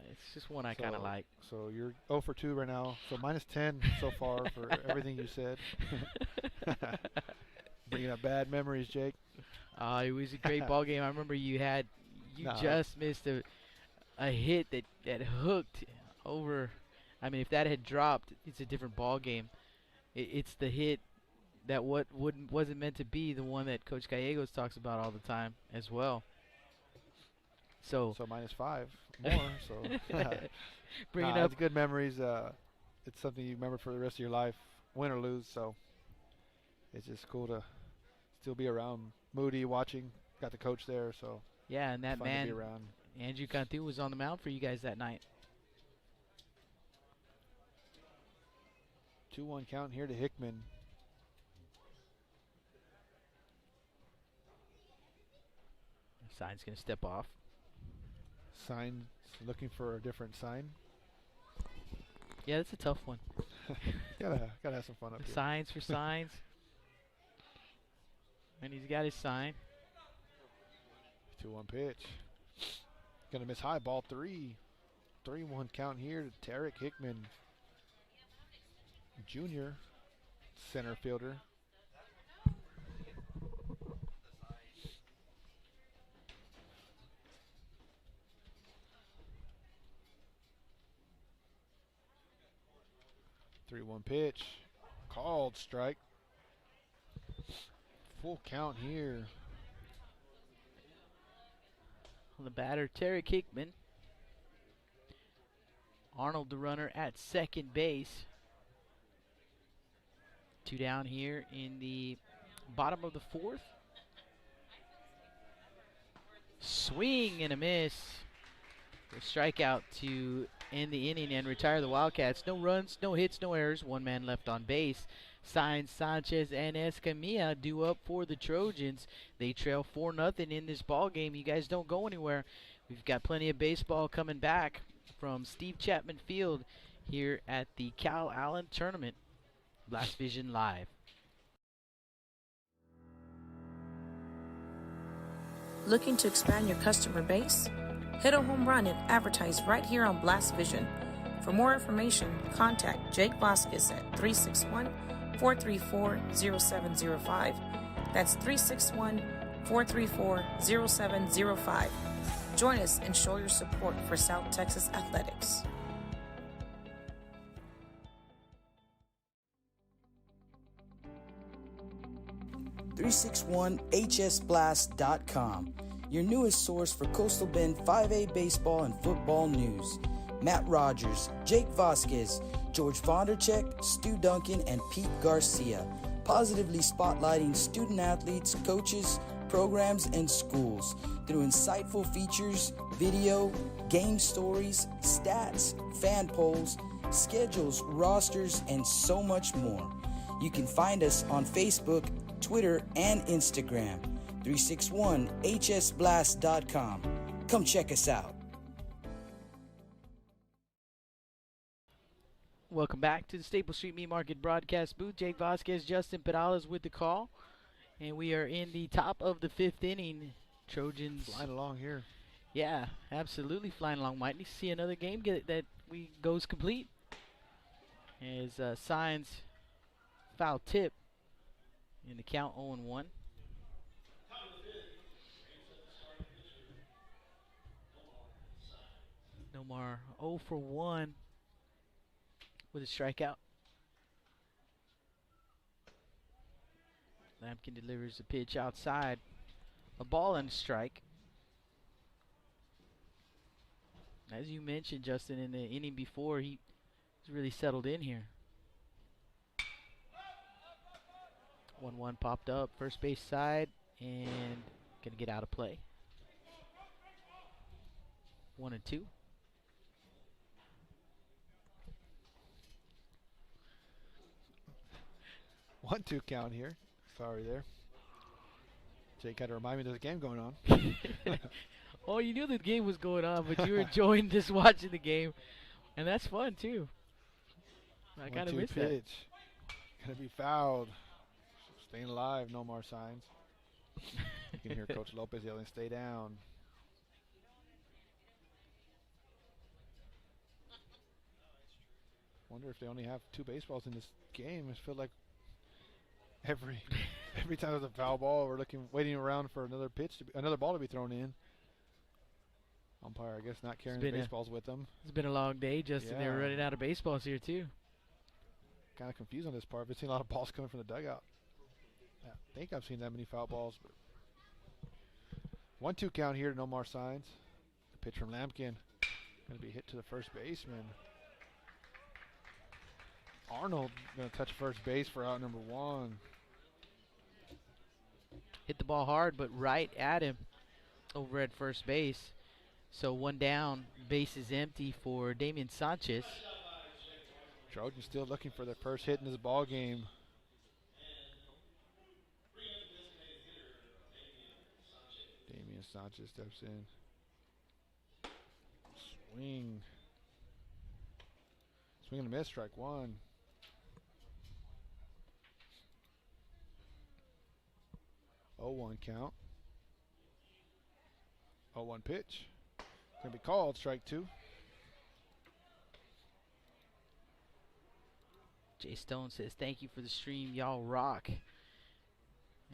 Speaker 4: It's just one I kind of like.
Speaker 5: So you're 0 for 2 right now. So minus 10 so far for everything you said. Bringing up bad memories, Jake.
Speaker 4: It was a great ball game. I remember you just missed a hit that hooked over. I mean, if that had dropped, it's a different ball game. It's the hit that wasn't meant to be, the one that Coach Gallegos talks about all the time as well. So
Speaker 5: minus 5 more. So
Speaker 4: bringing up
Speaker 5: it's good memories. It's something you remember for the rest of your life, win or lose. So it's just cool to still be around Moody watching. Got the coach there, so
Speaker 4: yeah, and that
Speaker 5: fun
Speaker 4: man,
Speaker 5: to be around.
Speaker 4: Andrew Cantu, was on the mound for you guys that night.
Speaker 5: 2-1 count here to Hickman.
Speaker 4: Sign's gonna step off.
Speaker 5: Sign, looking for a different sign.
Speaker 4: Yeah, that's a tough one.
Speaker 5: gotta have some fun up here.
Speaker 4: Signs for signs. And he's got his sign.
Speaker 5: 2-1 pitch. Gonna miss high, ball 3. 3-1 count here to Tarek Hickman, junior center fielder. One pitch, called strike. Full count here.
Speaker 4: On the batter, Tarek Hickman. Arnold, the runner, at second base. 2 down here in the bottom of the 4th. Swing and a miss. A strikeout to end the inning and retire the Wildcats. No runs, no hits, no errors. 1 man left on base. Sainz, Sanchez, and Escamilla due up for the Trojans. They trail 4-0 in this ball game. You guys don't go anywhere. We've got plenty of baseball coming back from Steve Chapman Field here at the Calallen Tournament. Blast Vision Live.
Speaker 6: Looking to expand your customer base? Hit a home run and advertise right here on Blast Vision. For more information, contact Jake Vasquez at 361-434-0705. That's 361-434-0705. Join us and show your support for South Texas athletics.
Speaker 2: .hsblast.com, your newest source for Coastal Bend 5A baseball and football news. Matt Rogers, Jake Vasquez, George Vondercheck, Stu Duncan, and Pete Garcia, positively spotlighting student athletes, coaches, programs, and schools through insightful features, video, game stories, stats, fan polls, schedules, rosters, and so much more. You can find us on Facebook, Twitter, and Instagram. 361hsblast.com. Come check us out.
Speaker 4: Welcome back to the Staple Street Meat Market broadcast booth. Jake Vasquez, Justin Pedales with the call. And we are in the top of the 5th inning. Trojans
Speaker 5: flying along here.
Speaker 4: Yeah, absolutely flying along. Might need to see another game that goes complete. As Signs foul tip in the count 0-1. Nomar 0 for 1 with a strikeout. Lampkin delivers the pitch outside. A ball and a strike. As you mentioned, Justin, in the inning before, he's really settled in here. 1-1 popped up, first base side, and gonna get out of play. 1-2.
Speaker 5: 1-2 count here. Sorry there. Jake had to remind me there's a game going on.
Speaker 4: Oh, you knew the game was going on, but you were enjoying just watching the game. And that's fun, too. I kind of
Speaker 5: 1-2
Speaker 4: miss that.
Speaker 5: pitch. Gonna be fouled. Staying alive, no more signs. You can hear Coach Lopez yelling, "Stay down." Wonder if they only have 2 baseballs in this game. I feel like every time there's a foul ball, we're waiting around for another another ball to be thrown in. Umpire, I guess, not carrying the baseballs with them.
Speaker 4: It's been a long day, Justin. They were running out of baseballs here, too.
Speaker 5: Kind of confused on this part. I've seen a lot of balls coming from the dugout. I think I've seen that many foul balls. 1-2 count here, no more signs. The pitch from Lampkin. Going to be hit to the first baseman. Arnold going to touch first base for out number 1.
Speaker 4: Hit the ball hard, but right at him over at first base. So 1 down, base is empty for Damian Sanchez.
Speaker 5: Trojans still looking for their first hit in this ball game. Damian Sanchez steps in. Swing. Swing and a miss, strike 1. Oh, 1 count. 0-1 pitch. Gonna be called, strike 2.
Speaker 4: Jay Stone says, thank you for the stream. Y'all rock.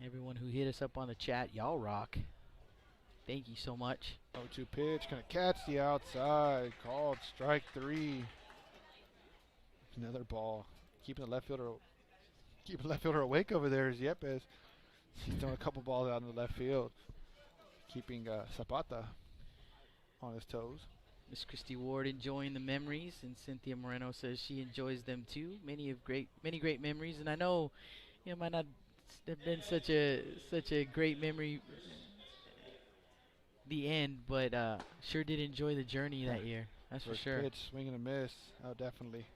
Speaker 4: Everyone who hit us up on the chat, y'all rock. Thank you so much.
Speaker 5: 0-2 pitch, gonna catch the outside. Called, strike 3. Another ball. Keeping the left fielder awake over there is Yepes. He's throwing a couple balls out in the left field. Keeping Zapata on his toes.
Speaker 4: Miss Christy Ward enjoying the memories, and Cynthia Moreno says she enjoys them too. Many great memories, and I know it might not have been such a great memory the end, but sure did enjoy the journey that year. That's
Speaker 5: First
Speaker 4: for sure.
Speaker 5: Pitch, swing and a miss. Oh, definitely.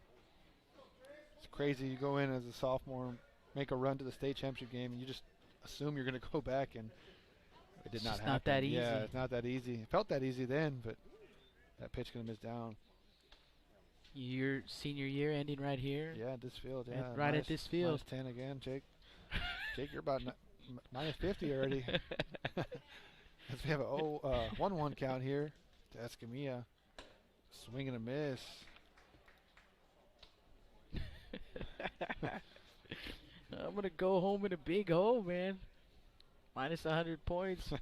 Speaker 5: It's crazy. You go in as a sophomore, make a run to the state championship game, and you just assume you're going to go back, and it did not happen.
Speaker 4: Not that easy.
Speaker 5: Yeah, it's not that easy. It felt that easy then, but that pitch going to miss down.
Speaker 4: Your senior year ending right here.
Speaker 5: Yeah, this field. Yeah,
Speaker 4: right at this field.
Speaker 5: -10 again, Jake. Jake, you're about minus 50 already. As we have a 1-1 count here to Escamilla. Swing and a miss.
Speaker 4: I'm going to go home in a big hole, man. Minus 100 points.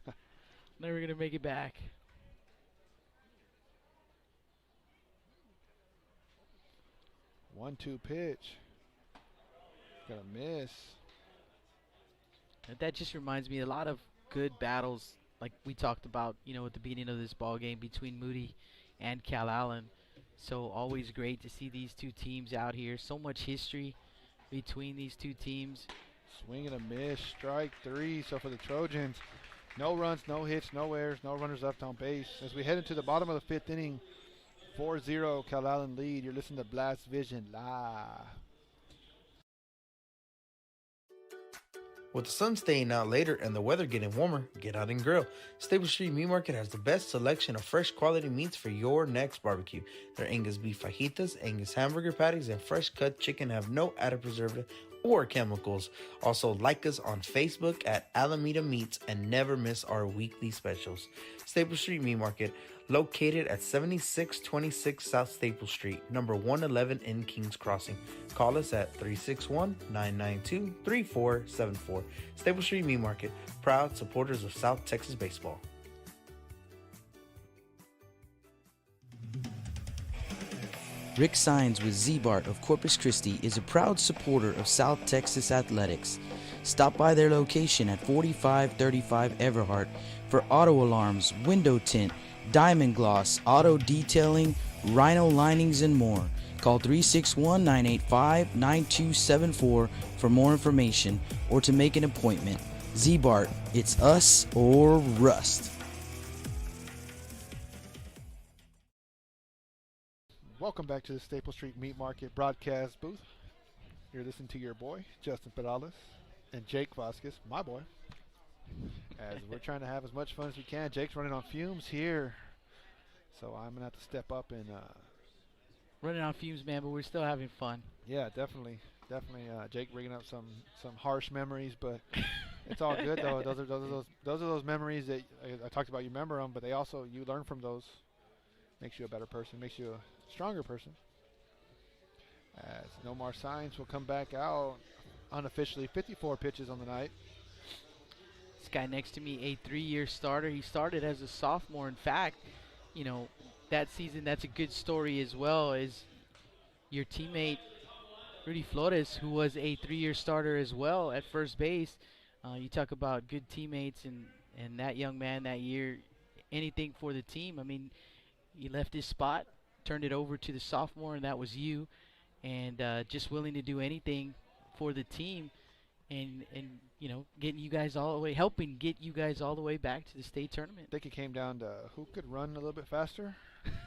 Speaker 4: Never going to make it back.
Speaker 5: 1-2 pitch. Got a miss.
Speaker 4: And that just reminds me a lot of good battles like we talked about, at the beginning of this ball game between Moody and Calallen. So always great to see these two teams out here. So much history between these two teams.
Speaker 5: Swing and a miss, strike 3. So for the Trojans, no runs, no hits, no errors, no runners left on base. As we head into the bottom of the 5th inning, 4-0 Calallen lead. You're listening to Blast Vision live.
Speaker 1: With the sun staying out later and the weather getting warmer, get out and grill. Stable Street Meat Market has the best selection of fresh quality meats for your next barbecue. Their Angus beef fajitas, Angus hamburger patties, and fresh cut chicken have no added preservative or chemicals. Also, like us on Facebook at Alameda Meats and never miss our weekly specials. Staple Street Meat Market, located at 7626 South Staple Street, number 111 in Kings Crossing. Call us at 361-992-3474. Staple Street Meat Market, proud supporters of South Texas baseball.
Speaker 2: Rick Sines with Z-Bart of Corpus Christi is a proud supporter of South Texas athletics. Stop by their location at 4535 Everhart for auto alarms, window tint, diamond gloss, auto detailing, rhino linings, and more. Call 361-985-9274 for more information or to make an appointment. Z-Bart, it's us or rust.
Speaker 5: Welcome back to the Staple Street Meat Market broadcast booth. You're listening to your boy, Justin Perales, and Jake Vasquez, my boy. As we're trying to have as much fun as we can. Jake's running on fumes here. So I'm going to have to step up and...
Speaker 4: running on fumes, man, but we're still having fun.
Speaker 5: Yeah, definitely. Definitely. Jake bringing up some harsh memories, but it's all good, though. Those are those memories that I talked about. You remember them, but you learn from those. Makes you a better person. Makes you a stronger person. As Nomar Science will come back out unofficially. 54 pitches on the night.
Speaker 4: This guy next to me, a 3-year starter. He started as a sophomore. In fact, you know, that season, that's a good story as well, is your teammate, Rudy Flores, who was a 3-year starter as well at first base. You talk about good teammates, and that young man that year, anything for the team. I mean, he left his spot, turned it over to the sophomore, and that was you, and just willing to do anything for the team. And you know, getting you guys all the way, helping get you guys all the way back to the state tournament.
Speaker 5: I think it came down to who could run a little bit faster,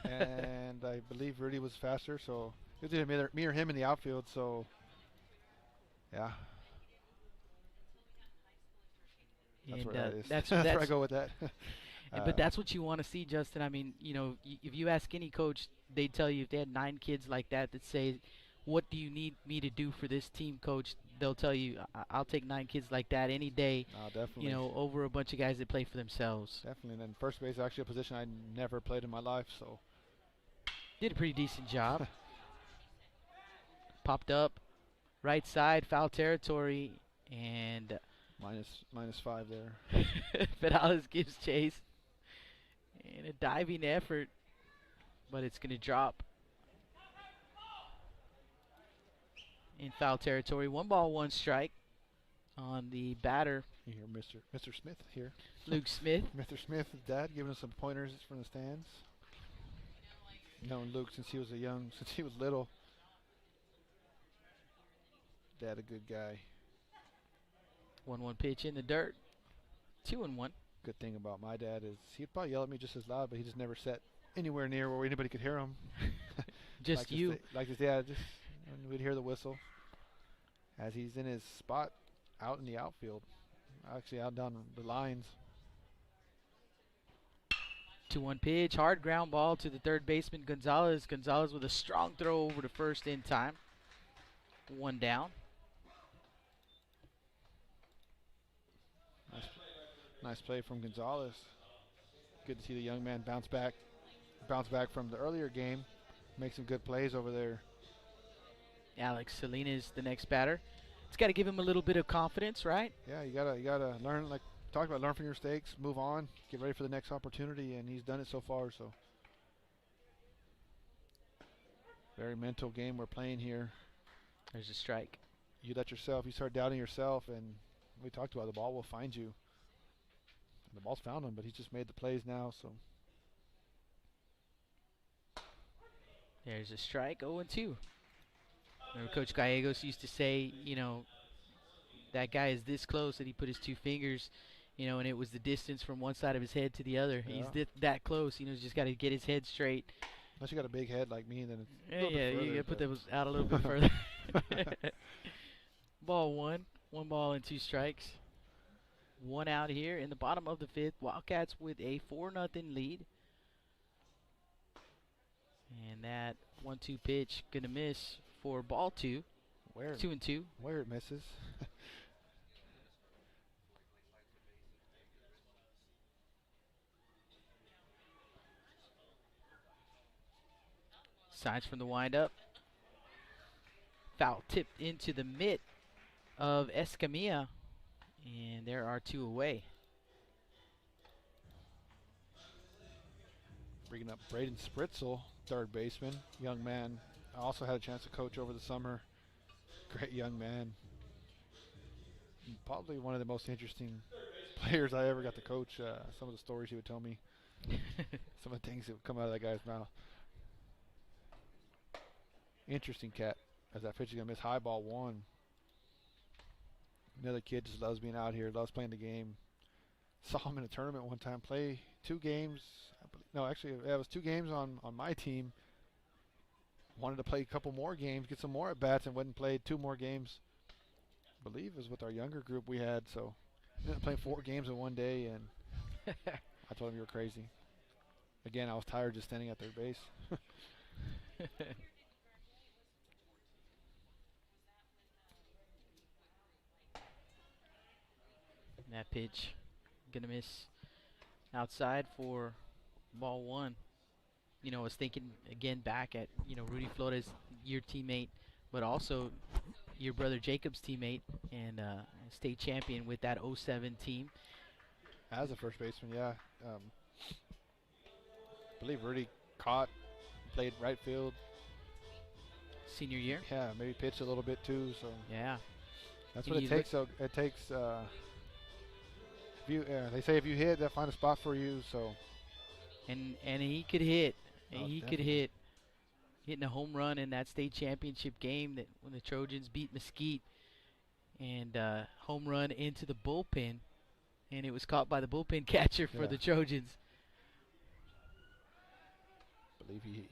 Speaker 5: and I believe Rudy was faster, so it was either me or him in the outfield. So, yeah, that's where that is.
Speaker 4: That's
Speaker 5: where I go with that.
Speaker 4: But that's what you want to see, Justin. I mean, you know, if you ask any coach, they'd tell you if they had 9 kids like that say, "What do you need me to do for this team, coach?" They'll tell you, "I'll take 9 kids like that any day."
Speaker 5: Definitely.
Speaker 4: You know, over a bunch of guys that play for themselves.
Speaker 5: Definitely. And then first base is actually a position I never played in my life, so
Speaker 4: did a pretty decent job. Popped up, right side, foul territory, and
Speaker 5: minus 5 there.
Speaker 4: Perales gives chase. And a diving effort, but it's going to drop in foul territory. 1 ball, 1 strike on the batter.
Speaker 5: You hear Mr. Smith here.
Speaker 4: Luke Smith.
Speaker 5: Mr. Smith, his dad, giving us some pointers from the stands. Known Luke since he was little. Dad, a good guy.
Speaker 4: 1-1 pitch in the dirt. 2-1.
Speaker 5: Good thing about my dad is he'd probably yell at me just as loud, but he just never sat anywhere near where anybody could hear him.
Speaker 4: Just you.
Speaker 5: Like his dad, just we'd hear the whistle as he's in his spot out in the outfield, actually out down the lines.
Speaker 4: 2-1 pitch, hard ground ball to the third baseman Gonzalez. Gonzalez with a strong throw over to first in time. 1 down.
Speaker 5: Nice play from Gonzalez. Good to see the young man bounce back from the earlier game. Make some good plays over there.
Speaker 4: Alex Salinas, the next batter. It's got to give him a little bit of confidence, right?
Speaker 5: Yeah, you gotta learn, like talked about, learn from your mistakes, move on, get ready for the next opportunity, and he's done it so far. So very mental game we're playing here.
Speaker 4: There's a strike.
Speaker 5: You start doubting yourself, and we talked about the ball will find you. The ball's found him, but he's just made the plays now. So
Speaker 4: there's a strike. 0-2. Remember, Coach Gallegos used to say, you know, that guy is this close that he put his 2 fingers, you know, and it was the distance from one side of his head to the other.
Speaker 5: Yeah.
Speaker 4: He's that close. You know, he's just got to get his head straight.
Speaker 5: Unless you got a big head like me, then it's a little
Speaker 4: Yeah,
Speaker 5: bit further,
Speaker 4: you got to put those out a little bit further. Ball 1. 1 ball and 2 strikes. 1 out here in the bottom of the 5th. Wildcats with a 4-0 lead. And that 1-2 pitch gonna miss for ball 2. 2-2.
Speaker 5: Where it misses.
Speaker 4: Signs from the windup. Foul tipped into the mitt of Escamilla. And there are 2 away.
Speaker 5: Bringing up Braden Spritzel, third baseman. Young man. I also had a chance to coach over the summer. Great young man. Probably one of the most interesting players I ever got to coach. Some of the stories he would tell me. Some of the things that would come out of that guy's mouth. Interesting cat. As that pitch is going to miss high ball 1. Another kid just loves being out here, loves playing the game. Saw him in a tournament one time play 2 games. No, actually, it was 2 games on my team. wanted to play a couple more games, get some more at bats, and went and played 2 more games. I believe it was with our younger group we had. So we ended up playing 4 games in one day, and I told him you were crazy. Again, I was tired just standing at third base.
Speaker 3: That pitch gonna miss outside for ball 1. You know, I was thinking again back at, you know, Rudy Flores, your teammate, but also your brother Jacob's teammate and state champion with that 07 team.
Speaker 5: As a first baseman, yeah. I believe Rudy played right field.
Speaker 3: Senior year?
Speaker 5: Yeah, maybe pitched a little bit too. So
Speaker 3: Yeah.
Speaker 5: that's
Speaker 3: And
Speaker 5: what it
Speaker 3: you
Speaker 5: takes. So it takes. They say if you hit, they'll find a spot for you. So
Speaker 3: And he could hit.
Speaker 5: Oh,
Speaker 3: He could
Speaker 5: definitely.
Speaker 3: hit. Hitting a home run in that state championship game that when the Trojans beat Mesquite, and home run into the bullpen, and it was caught by the bullpen catcher for
Speaker 5: Yeah.
Speaker 3: the Trojans.
Speaker 5: I believe he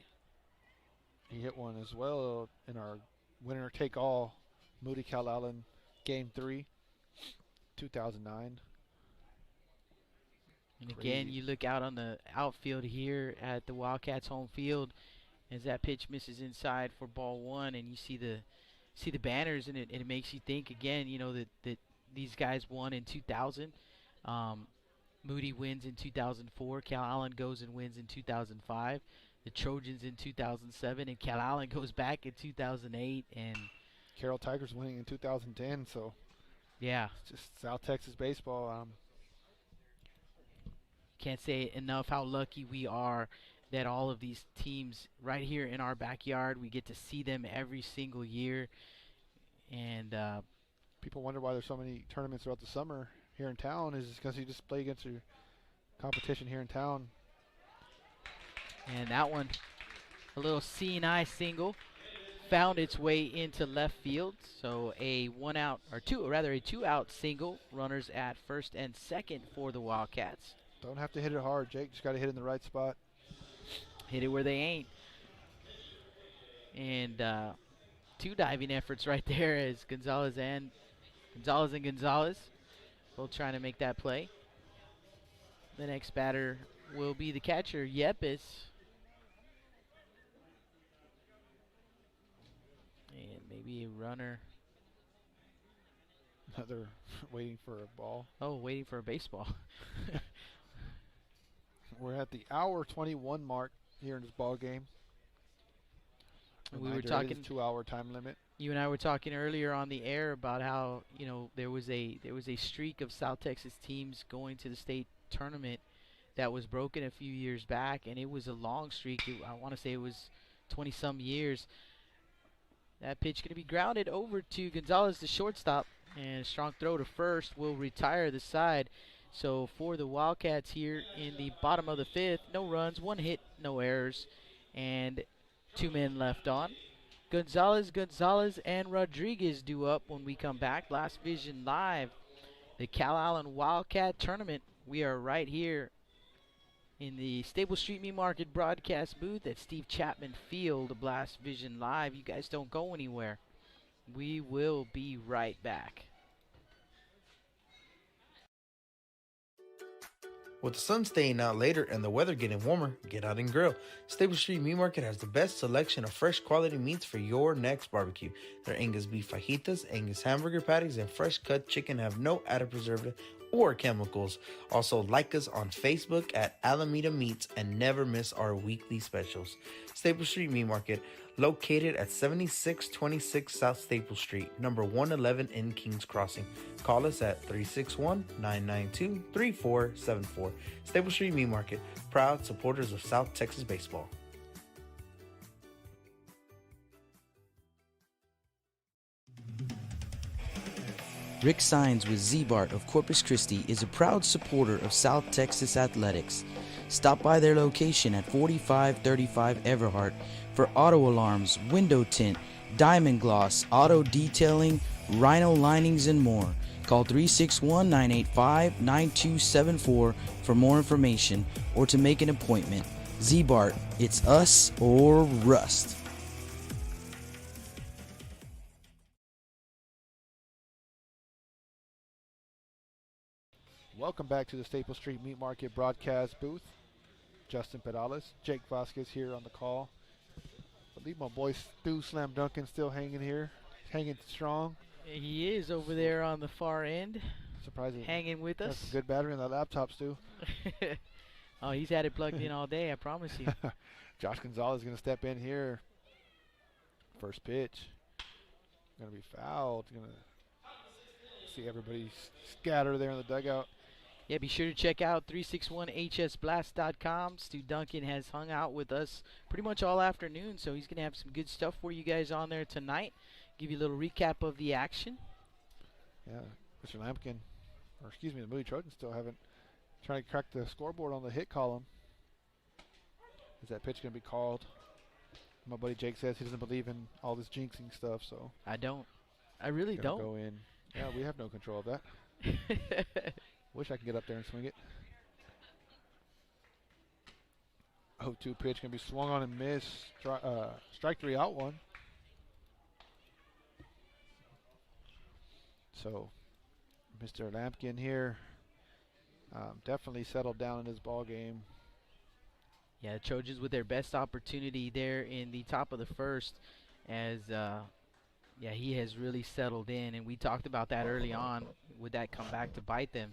Speaker 5: hit one as well in our winner take all Moody Calallen Game 3, 2009.
Speaker 3: And again,
Speaker 5: Crazy.
Speaker 3: you look out on the outfield here at the Wildcats home field as that pitch misses inside for ball 1, and you see the banners, and it makes you think again, you know, that these guys won in 2000. Moody wins in 2004. Calallen goes and wins in 2005. The Trojans in 2007, and Calallen goes back in 2008. And
Speaker 5: Carroll Tigers winning in 2010. So
Speaker 3: yeah,
Speaker 5: it's just South Texas baseball.
Speaker 3: can't say enough how lucky we are that all of these teams right here in our backyard, we get to see them every single year. And
Speaker 5: People wonder why there's so many tournaments throughout the summer here in town. Is because you just play against your competition here in town.
Speaker 3: And that one, a little C&I single, found its way into left field. So a 2-out single. Runners at first and second for the Wildcats.
Speaker 5: Don't have to hit it hard, Jake. Just got to hit it in the right spot.
Speaker 3: Hit it where they ain't. And 2 diving efforts right there as Gonzalez and Gonzalez both trying to make that play. The next batter will be the catcher, Yepes. And maybe a runner.
Speaker 5: Another waiting for a ball.
Speaker 3: Oh, waiting for a baseball.
Speaker 5: We're at the hour 21 mark here in this ball game.
Speaker 3: We were
Speaker 5: Reminder, it
Speaker 3: talking.
Speaker 5: is 2-hour time limit.
Speaker 3: You and I were talking earlier on the air about how, you know, there was a streak of South Texas teams going to the state tournament that was broken a few years back, and it was a long streak. I want to say it was 20-some years. That pitch going to be grounded over to Gonzalez, the shortstop, and a strong throw to first will retire the side. So for the Wildcats here in the bottom of the 5th, no runs, 1 hit, no errors, and 2 men left on. Gonzalez, and Rodriguez due up when we come back. Blast Vision Live, the Calallen Wildcat Tournament. We are right here in the Stable Street Meat Market broadcast booth at Steve Chapman Field, Blast Vision Live. You guys don't go anywhere. We will be right back.
Speaker 1: With the sun staying out later and the weather getting warmer, get out and grill. Stable Street Meat Market has the best selection of fresh quality meats for your next barbecue. Their Angus beef fajitas, Angus hamburger patties, and fresh cut chicken have no added preservative or chemicals. Also, like us on Facebook at Alameda Meats and never miss our weekly specials. Stable Street Meat Market, located at 7626 South Staple Street, number 111 in Kings Crossing. Call us at 361-992-3474. Staple Street Meat Market, proud supporters of South Texas baseball.
Speaker 2: Rick Sines with Z-Bart of Corpus Christi is a proud supporter of South Texas athletics. Stop by their location at 4535 Everhart for auto alarms, window tint, diamond gloss, auto detailing, rhino linings, and more. Call 361-985-9274 for more information or to make an appointment. Z-Bart, it's us or rust.
Speaker 5: Welcome back to the Staple Street Meat Market broadcast booth. Justin Pedales, Jake Vasquez here on the call. I believe my boy Stu Slam Duncan still hanging here, hanging strong.
Speaker 4: He is over there on the far end,
Speaker 5: Surprising.
Speaker 4: hanging with
Speaker 5: That's
Speaker 4: us.
Speaker 5: a good battery on that laptop, Stu.
Speaker 4: Oh, he's had it plugged in all day, I promise you.
Speaker 5: Josh Gonzalez is going to step in here. First pitch. Going to be fouled. Going to see everybody scatter there in the dugout.
Speaker 4: Yeah, be sure to check out 361hsblast.com. Stu Duncan has hung out with us pretty much all afternoon, so he's going to have some good stuff for you guys on there tonight. Give you a little recap of the action.
Speaker 5: Yeah, Mr. Lampkin, or excuse me, the Moody Trojans still haven't trying to crack the scoreboard on the hit column. Is that pitch going to be called? My buddy Jake says he doesn't believe in all this jinxing stuff, so.
Speaker 4: I don't. I really don't.
Speaker 5: Go in. Yeah, we have no control of that. Wish I could get up there and swing it. 0-2 pitch going to be swung on and missed. Strike 3 out 1. So, Mr. Lampkin here definitely settled down in his ball game.
Speaker 4: Yeah, the Trojans with their best opportunity there in the top of the first, as yeah, he has really settled in, and we talked about that early on. Would that come back to bite them?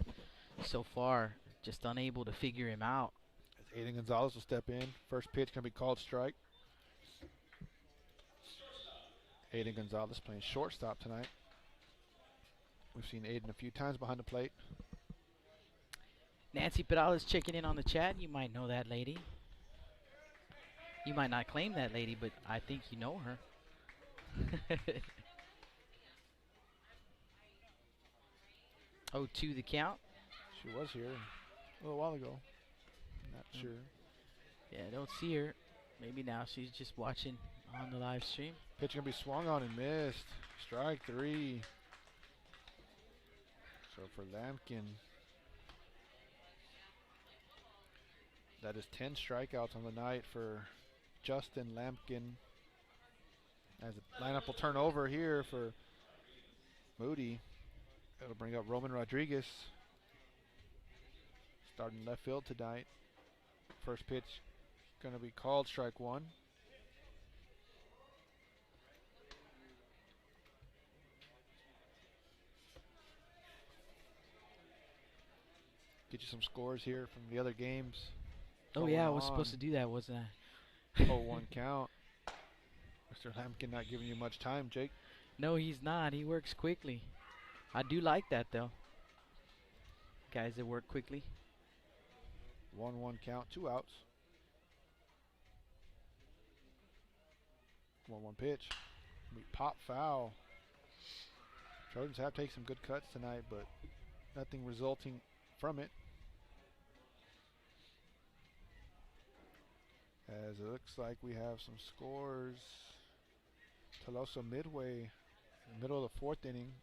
Speaker 4: So far, just unable to figure him out.
Speaker 5: As Aiden Gonzalez will step in. First pitch going to be called strike. Aiden Gonzalez playing shortstop tonight. We've seen Aiden a few times behind the plate.
Speaker 4: Nancy Pedales checking in on the chat. You might know that lady. You might not claim that lady, but I think you know her. 0-2 the count.
Speaker 5: She was here a little while ago. Not sure.
Speaker 4: Yeah, I don't see her. Maybe now she's just watching on the live stream.
Speaker 5: Pitch going to be swung on and missed. Strike 3. So for Lampkin, that is 10 strikeouts on the night for Justin Lampkin. As the lineup will turn over here for Moody. It'll bring up Roman Rodriguez, starting left field tonight. First pitch going to be called strike 1. Get you some scores here from the other games.
Speaker 4: Oh yeah, I was supposed to do that, wasn't I?
Speaker 5: 0-1 count. Mr. Lampkin not giving you much time, Jake.
Speaker 4: No, he's not. He works quickly. I do like that, though. Guys that work quickly.
Speaker 5: 1-1 count, 2 outs. 1-1 pitch. We pop foul. Trojans have taken some good cuts tonight, but nothing resulting from it. As it looks like we have some scores. Tolosa Midway, in the middle of the 4th inning.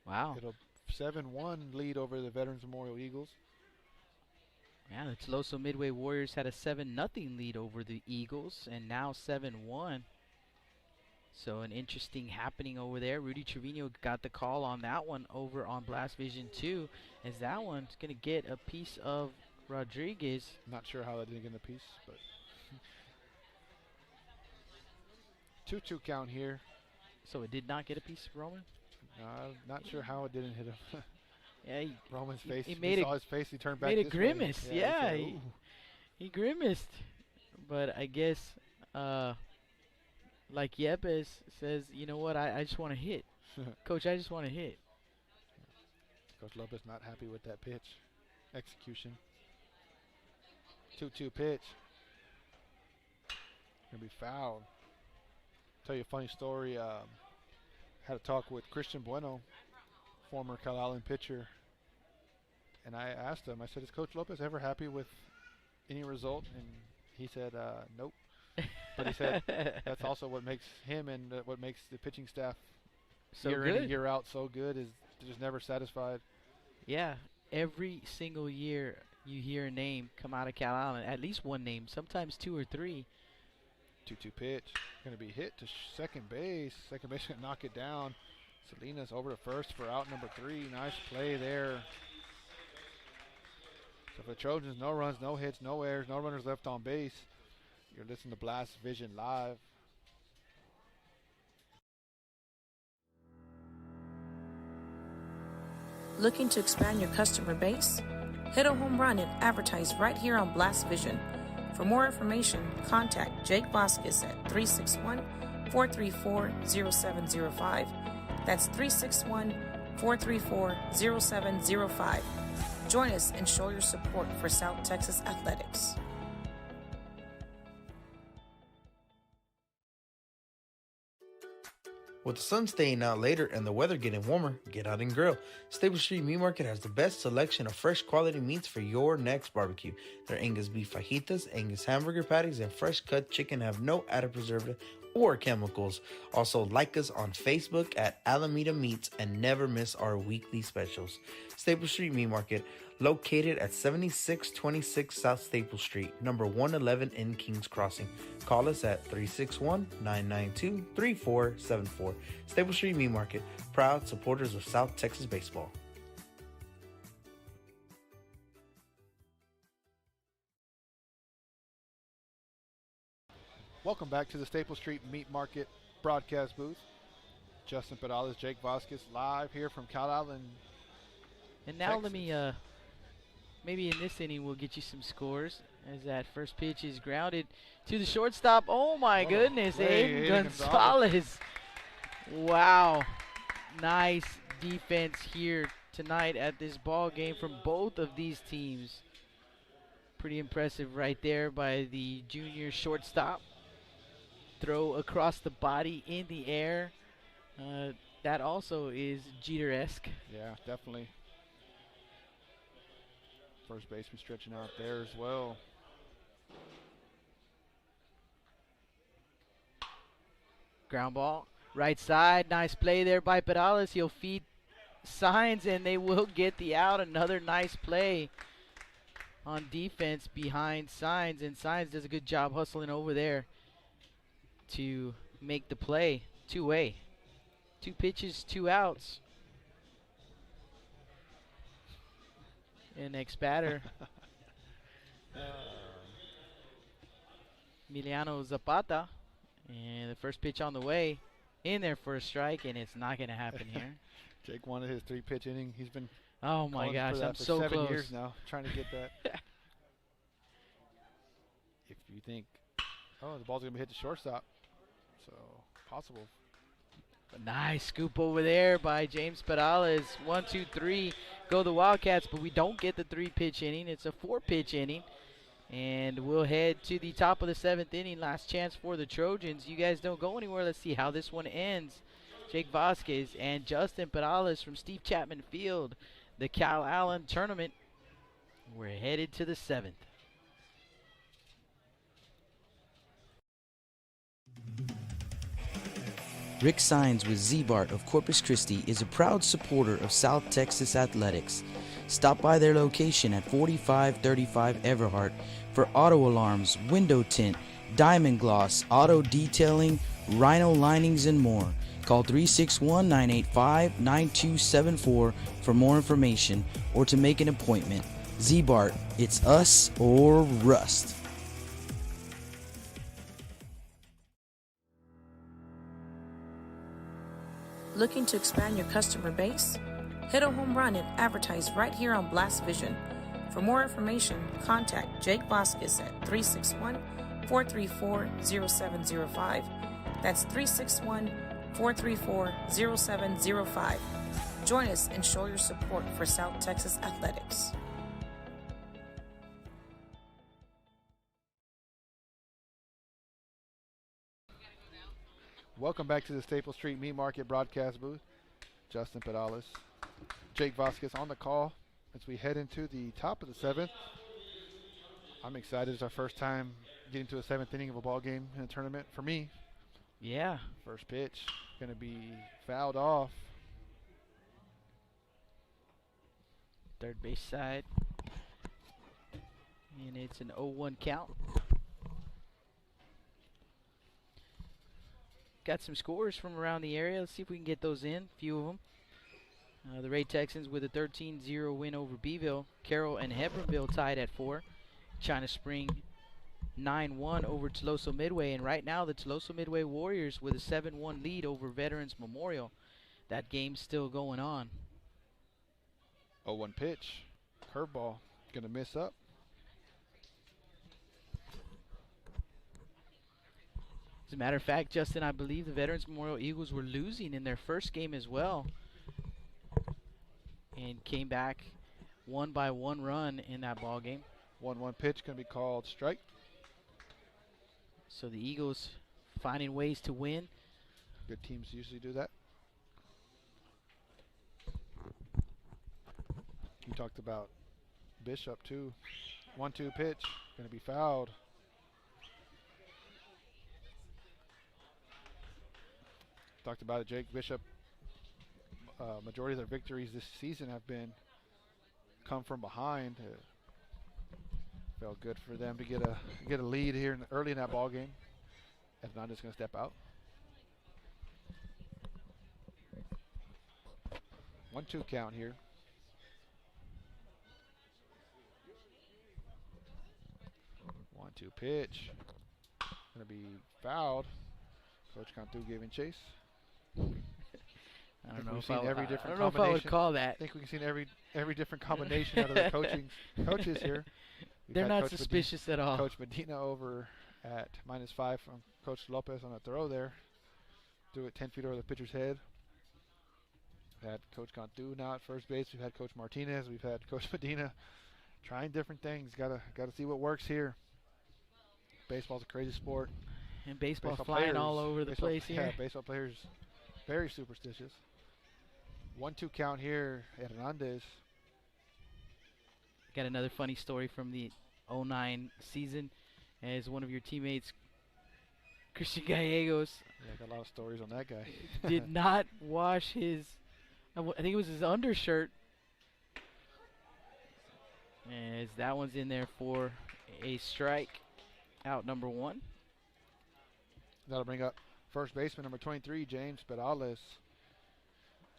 Speaker 4: Wow.
Speaker 5: It'll 7-1 lead over the Veterans Memorial Eagles.
Speaker 4: Yeah, the Toloso Midway Warriors had a 7-0 lead over the Eagles, and now 7-1. So an interesting happening over there. Rudy Trevino got the call on that one over on Blast Vision 2, as that one's going to get a piece of Rodriguez.
Speaker 5: Not sure how that didn't get a piece, but 2-2 count here.
Speaker 4: So it did not get a piece of Roman?
Speaker 5: Not sure how it didn't hit him.
Speaker 4: Yeah,
Speaker 5: Roman's face.
Speaker 4: He
Speaker 5: He saw his face. He turned back.
Speaker 4: Made a
Speaker 5: this
Speaker 4: grimace.
Speaker 5: Way.
Speaker 4: Yeah,
Speaker 5: He said,
Speaker 4: he grimaced. But I guess, like Yepes says, you know what? I just want to hit, Coach. I just want to hit.
Speaker 5: Coach Lopez not happy with that pitch execution. 2-2 pitch. Gonna be fouled. Tell you a funny story. Had a talk with Christian Bueno, former Calallen pitcher, and I asked him. I said, "Is Coach Lopez ever happy with any result?" And he said, "Nope." But he said that's also what makes him and what makes the pitching staff
Speaker 4: So
Speaker 5: year
Speaker 4: good.
Speaker 5: in and year out so good is they're just never satisfied.
Speaker 4: Yeah, every single year you hear a name come out of Calallen, at least one name, sometimes 2 or 3.
Speaker 5: 2-2 pitch. Going to be hit to second base. Second base going to knock it down. Salinas over to first for out number 3. Nice play there. So for the Trojans, no runs, no hits, no errors, no runners left on base. You're listening to Blast Vision Live.
Speaker 6: Looking to expand your customer base? Hit a home run and advertise right here on Blast Vision. For more information, contact Jake Vasquez at 361-434-0705. That's 361-434-0705. Join us and show your support for South Texas Athletics.
Speaker 1: With the sun staying out later and the weather getting warmer, get out and grill. Stable Street Meat Market has the best selection of fresh quality meats for your next barbecue. Their Angus beef fajitas, Angus hamburger patties, and fresh cut chicken have no added preservative or chemicals. Also, like us on Facebook at Alameda Meats and never miss our weekly specials. Staple Street Meat Market, located at 7626 South Staple Street, number 111 in Kings Crossing. Call us at 361-992-3474. Staple Street Meat Market, proud supporters of South Texas baseball.
Speaker 5: Welcome back to the Staple Street Meat Market broadcast booth. Justin Pedales, Jake Vasquez, live here from Calallen.
Speaker 3: And now
Speaker 5: Texas.
Speaker 3: let me, maybe in this inning we'll get you some scores as that first pitch is grounded to the shortstop. Oh my goodness, Aiden Gonzalez. Wow. Nice defense here tonight at this ball game from both of these teams. Pretty impressive right there by the junior shortstop. Throw across the body in the air. That also is Jeter-esque.
Speaker 5: Yeah, definitely. First baseman stretching out there as well.
Speaker 3: Ground ball, right side. Nice play there by Perales. He'll feed Signs, and they will get the out. Another nice play on defense behind Signs, and Signs does a good job hustling over there to make the play. Two-way. 2 pitches, 2 outs. And next batter, Emiliano Zapata. And the first pitch on the way, in there for a strike, and it's not going to happen here.
Speaker 5: Jake wanted his 3-pitch inning. He's been
Speaker 3: Oh my gosh, I'm
Speaker 5: for
Speaker 3: so
Speaker 5: 7
Speaker 3: close.
Speaker 5: years now, trying to get that. If you think, oh, the ball's going to hit the shortstop. So, possible.
Speaker 3: A nice scoop over there by James Perales. 1, 2, 3, go the Wildcats, but we don't get the 3-pitch inning. It's a 4-pitch inning. And we'll head to the top of the 7th inning. Last chance for the Trojans. You guys don't go anywhere. Let's see how this one ends. Jake Vasquez and Justin Perales from Steve Chapman Field. The Calallen Tournament. We're headed to the 7th.
Speaker 2: Rick Signs with Z-Bart of Corpus Christi is a proud supporter of South Texas Athletics. Stop by their location at 4535 Everhart for auto alarms, window tint, diamond gloss, auto detailing, rhino linings, and more. Call 361-985-9274 for more information or to make an appointment. Z-Bart, it's us or rust.
Speaker 6: Looking to expand your customer base? Hit a home run and advertise right here on Blast Vision. For more information, contact Jake Vasquez at 361-434-0705. That's 361-434-0705. Join us and show your support for South Texas Athletics.
Speaker 5: Welcome back to the Staple Street Meat Market broadcast booth. Justin Pedales, Jake Vasquez on the call as we head into the top of the 7th. I'm excited. It's our first time getting to a 7th inning of a ball game in a tournament for me.
Speaker 3: Yeah.
Speaker 5: First pitch going to be fouled off.
Speaker 3: Third base side. And it's an 0-1 count. Got some scores from around the area. Let's see if we can get those in. A few of them. The Ray Texans with a 13-0 win over Beeville. Carroll and Hebronville tied at 4. China Spring 9-1 over Toloso Midway. And right now the Toloso Midway Warriors with a 7-1 lead over Veterans Memorial. That game's still going on.
Speaker 5: 0-1 pitch. Curveball. Going to miss up.
Speaker 3: As a matter of fact, Justin, I believe the Veterans Memorial Eagles were losing in their first game as well. And came back, won by 1 run in that ball game.
Speaker 5: 1-1 pitch going to be called strike.
Speaker 3: So the Eagles finding ways to win.
Speaker 5: Good teams usually do that. You talked about Bishop too. 1-2 pitch going to be fouled. Talked about it, Jake. Bishop. Majority of their victories this season have been come from behind. Felt good for them to get a lead here early in that ball game. Hernandez going to step out. 1-2 count here. 1-2 pitch. Going to be fouled. Coach Cantu giving chase.
Speaker 3: I don't know if I would call that.
Speaker 5: I think we've seen every different combination out of the coaches here.
Speaker 3: They're not suspicious at all.
Speaker 5: Coach Medina over at -5 from Coach Lopez on a throw there. Do it 10 feet over the pitcher's head. We've had Coach Cantu now at first base. We've had Coach Martinez. We've had Coach Medina trying different things. Gotta see what works here. Baseball's a crazy sport.
Speaker 3: And baseball flying all over the place here.
Speaker 5: Yeah, baseball players very superstitious. 1-2 count here at Hernandez.
Speaker 3: Got another funny story from the 09 season as one of your teammates, Christian Gallegos.
Speaker 5: Yeah, got a lot of stories on that guy.
Speaker 3: Did not wash his, I think it was his undershirt. As that one's in there for a strike. Out number 1.
Speaker 5: That'll bring up first baseman number 23, James Perales.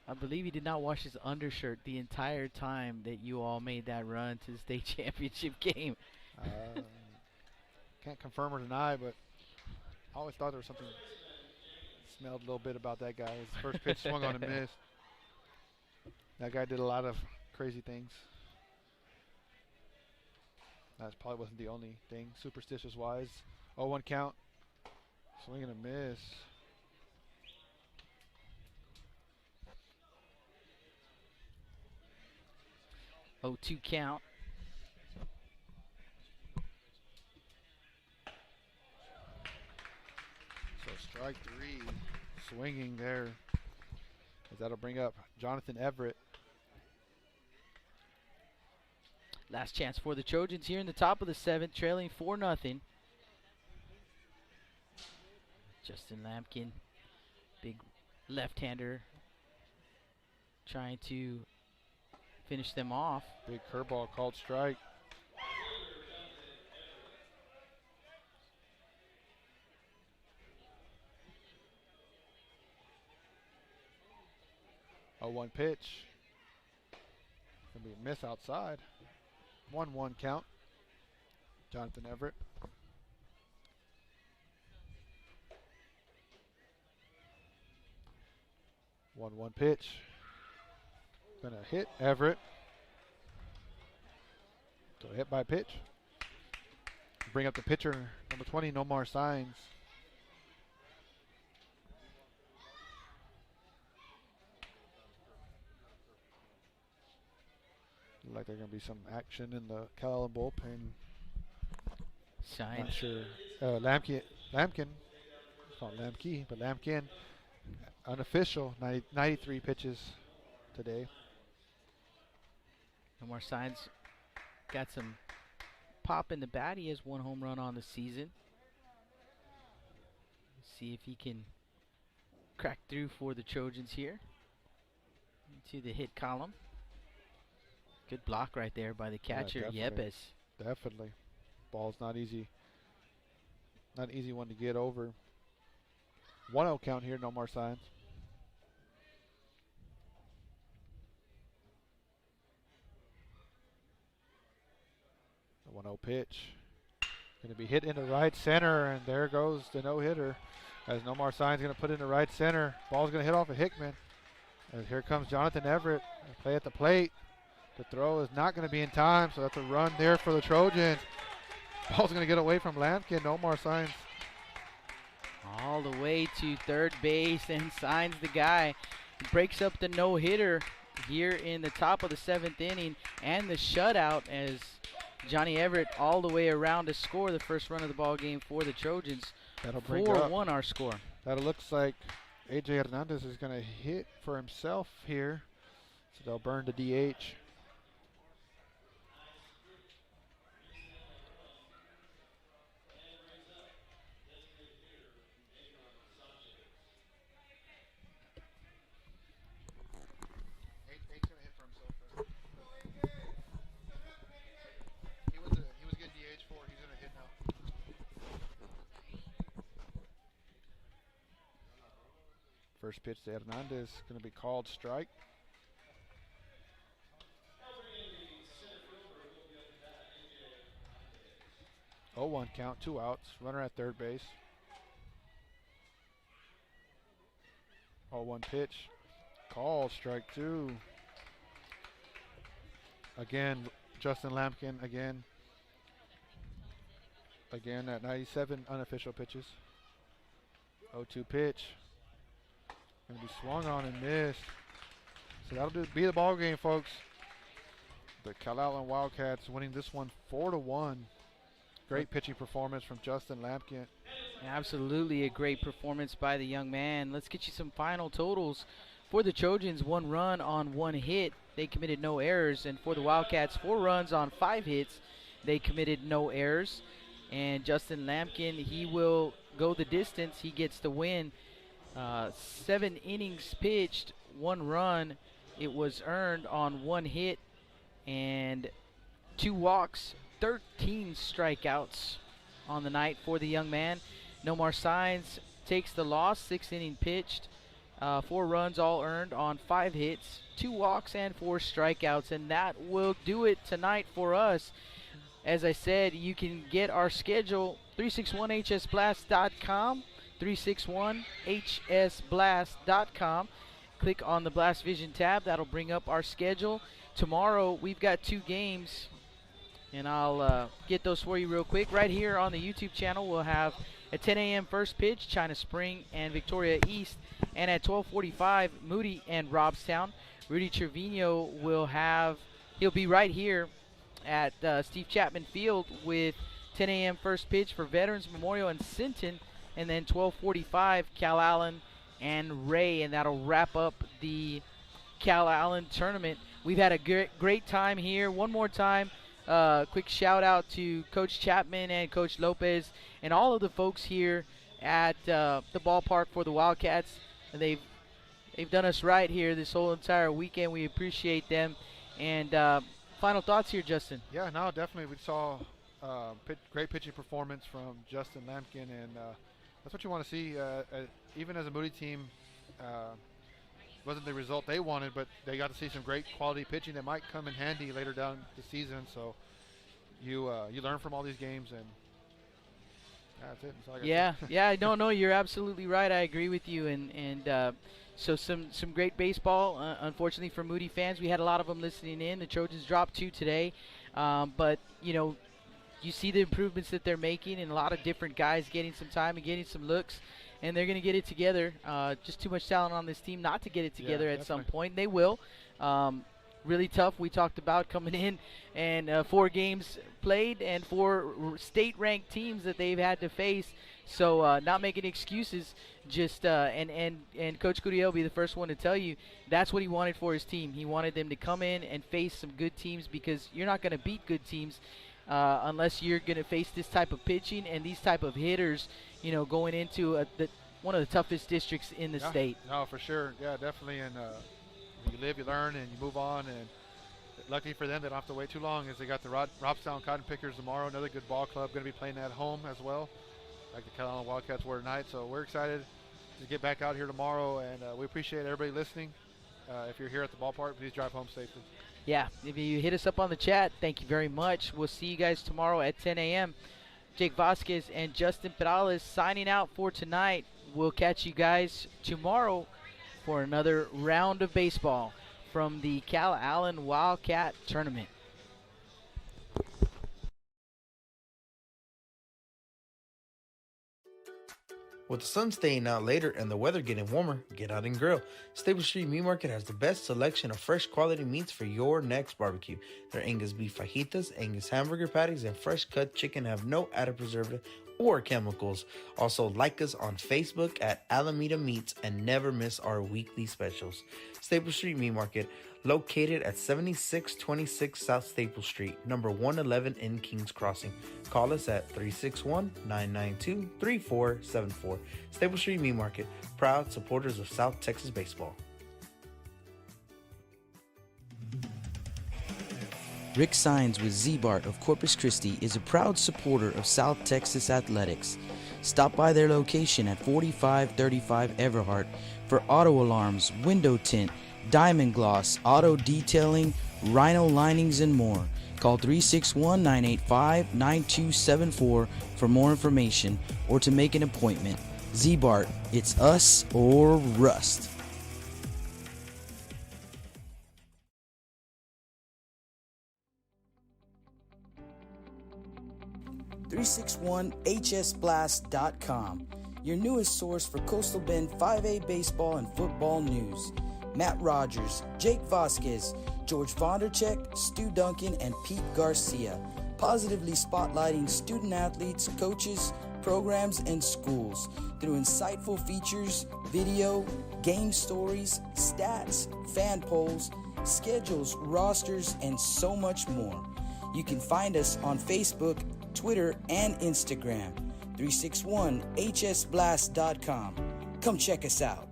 Speaker 3: I believe he did not wash his undershirt the entire time that you all made that run to the state championship game.
Speaker 5: Can't confirm or deny, but I always thought there was something smelled a little bit about that guy. His first pitch swung on and missed. That guy did a lot of crazy things. That probably wasn't the only thing, superstitious-wise. 0-1 count. Swing and a miss.
Speaker 3: 0-2 count.
Speaker 5: So strike 3, swinging there. As that'll bring up Jonathan Everett.
Speaker 3: Last chance for the Trojans here in the top of the 7th, trailing 4-0. Justin Lampkin, big left-hander, trying to finish them off.
Speaker 5: Big curveball called strike. A 1 pitch. Gonna be a miss outside. 1-1 count. Jonathan Everett. One pitch. Gonna hit Everett. So hit by pitch. Bring up the pitcher, number 20, no more signs. Look like there's gonna be some action in the Calallen bullpen.
Speaker 3: Signs.
Speaker 5: Not sure. Lampkin. It's not Lampke, but Lampkin. Unofficial, 93 pitches today.
Speaker 3: No more signs. Got some pop in the bat. He has 1 home run on the season. Let's see if he can crack through for the Trojans here. Into the hit column. Good block right there by the catcher, Yepes.
Speaker 5: Definitely. Ball's not easy. Not an easy one to get over. 1-0 count here, no more signs. No pitch. Going to be hit into right center, and there goes the no-hitter. As Nomar Signs going to put it into right center. Ball's going to hit off of Hickman. And here comes Jonathan Everett. Play at the plate. The throw is not going to be in time, so that's a run there for the Trojans. Ball's going to get away from Lampkin. Nomar Signs.
Speaker 3: All the way to third base, and Signs the guy. Breaks up the no-hitter here in the top of the 7th inning, and the shutout as Johnny Everett all the way around to score the first run of the ball game for the Trojans.
Speaker 5: That'll bring
Speaker 3: 4-1 our score.
Speaker 5: That looks like A.J. Hernandez is going to hit for himself here. So they'll burn the DH. First pitch to Hernandez, going to be called strike. Oh, 1 count, 2 outs. Runner at third base. 0-1 pitch, called strike 2. Again, Justin Lampkin again. Again at 97 unofficial pitches. 0-2 pitch. Going to be swung on and missed. So that'll be the ball game, folks. The Calallen Wildcats winning this one 4-1. Great pitching performance from Justin Lampkin.
Speaker 3: Absolutely a great performance by the young man. Let's get you some final totals. For the Trojans, 1 run on 1 hit. They committed no errors. And for the Wildcats, 4 runs on 5 hits. They committed no errors. And Justin Lampkin, he will go the distance. He gets the win. 7 innings pitched, 1 run. It was earned on 1 hit and 2 walks, 13 strikeouts on the night for the young man. Nomar Signs takes the loss, 6 innings pitched, 4 runs all earned on 5 hits, 2 walks and 4 strikeouts, and that will do it tonight for us. As I said, you can get our schedule 361hsblast.com. 361hsblast.com. Click on the Blast Vision tab. That'll bring up our schedule. Tomorrow we've got 2 games, and I'll get those for you real quick. Right here on the YouTube channel, we'll have at 10 a.m. first pitch, China Spring and Victoria East, and at 12:45, Moody and Robstown. Rudy Trevino he'll be right here at Steve Chapman Field with 10 a.m. first pitch for Veterans Memorial and Sinton. And then 12:45, Calallen and Ray, and that'll wrap up the Calallen Tournament. We've had a great time here. One more time, quick shout out to Coach Chapman and Coach Lopez and all of the folks here at the ballpark for the Wildcats. They've done us right here this whole entire weekend. We appreciate them. And final thoughts here, Justin.
Speaker 5: Yeah, no, definitely. We saw great pitching performance from Justin Lampkin, and that's what you want to see. Even as a Moody team, wasn't the result they wanted, but they got to see some great quality pitching that might come in handy later down the season. So you learn from all these games, and that's it. That's all I gotta say.
Speaker 3: No, you're absolutely right. I agree with you, and so some great baseball. Unfortunately for Moody fans, we had a lot of them listening in. The Trojans dropped 2 today, but you see the improvements that they're making, and a lot of different guys getting some time and getting some looks, and they're going to get it together. Just too much talent on this team not to get it together at some point. They will. Really tough. We talked about coming in and 4 games played and 4 state-ranked teams that they've had to face. So not making excuses. Just and Coach Gurriel will be the first one to tell you that's what he wanted for his team. He wanted them to come in and face some good teams, because you're not going to beat good teams unless you're going to face this type of pitching and these type of hitters, going into one of the toughest districts in the state.
Speaker 5: No, for sure. Yeah, definitely. And you live, you learn, and you move on. And luckily for them, they don't have to wait too long, as they got the Robstown Cotton Pickers tomorrow, another good ball club, going to be playing at home as well, like the Calallen Wildcats were tonight. So we're excited to get back out here tomorrow, and we appreciate everybody listening. If you're here at the ballpark, please drive home safely.
Speaker 4: Yeah, if you hit us up on the chat, thank you very much. We'll see you guys tomorrow at 10 a.m. Jake Vasquez and Justin Perales signing out for tonight. We'll catch you guys tomorrow for another round of baseball from the Calallen Wildcat Tournament.
Speaker 1: With the sun staying out later and the weather getting warmer, get out and grill. Stable Street Meat Market has the best selection of fresh quality meats for your next barbecue. Their Angus beef fajitas, Angus hamburger patties, and fresh cut chicken have no added preservative or chemicals. Also, like us on Facebook at Alameda Meats and never miss our weekly specials. Staple Street Meat Market, located at 7626 South Staple Street, number 111 in Kings Crossing. Call us at 361-992-3474. Staple Street Meat Market, proud supporters of South Texas baseball.
Speaker 2: Rick Sines with Z-Bart of Corpus Christi is a proud supporter of South Texas athletics. Stop by their location at 4535 Everhart for auto alarms, window tint, diamond gloss, auto detailing, rhino linings, and more. Call 361-985-9274 for more information or to make an appointment. Z-Bart, it's us or rust. 361hsblast.com, your newest source for Coastal Bend 5A baseball and football news. Matt Rogers, Jake Vasquez, George Vondercheck, Stu Duncan, and Pete Garcia, positively spotlighting student athletes, coaches, programs, and schools through insightful features, video, game stories, stats, fan polls, schedules, rosters, and so much more. You can find us on Facebook, Twitter, and Instagram. 361hsblast.com. Come check us out.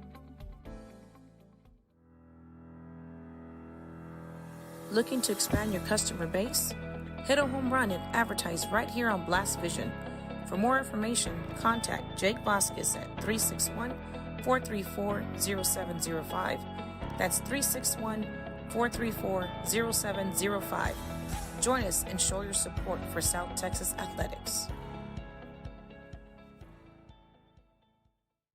Speaker 6: Looking to expand your customer base? Hit a home run and advertise right here on Blast Vision. For more information, contact Jake Vasquez at 361-434-0705. That's 361-434-0705. Join us and show your support for South Texas athletics.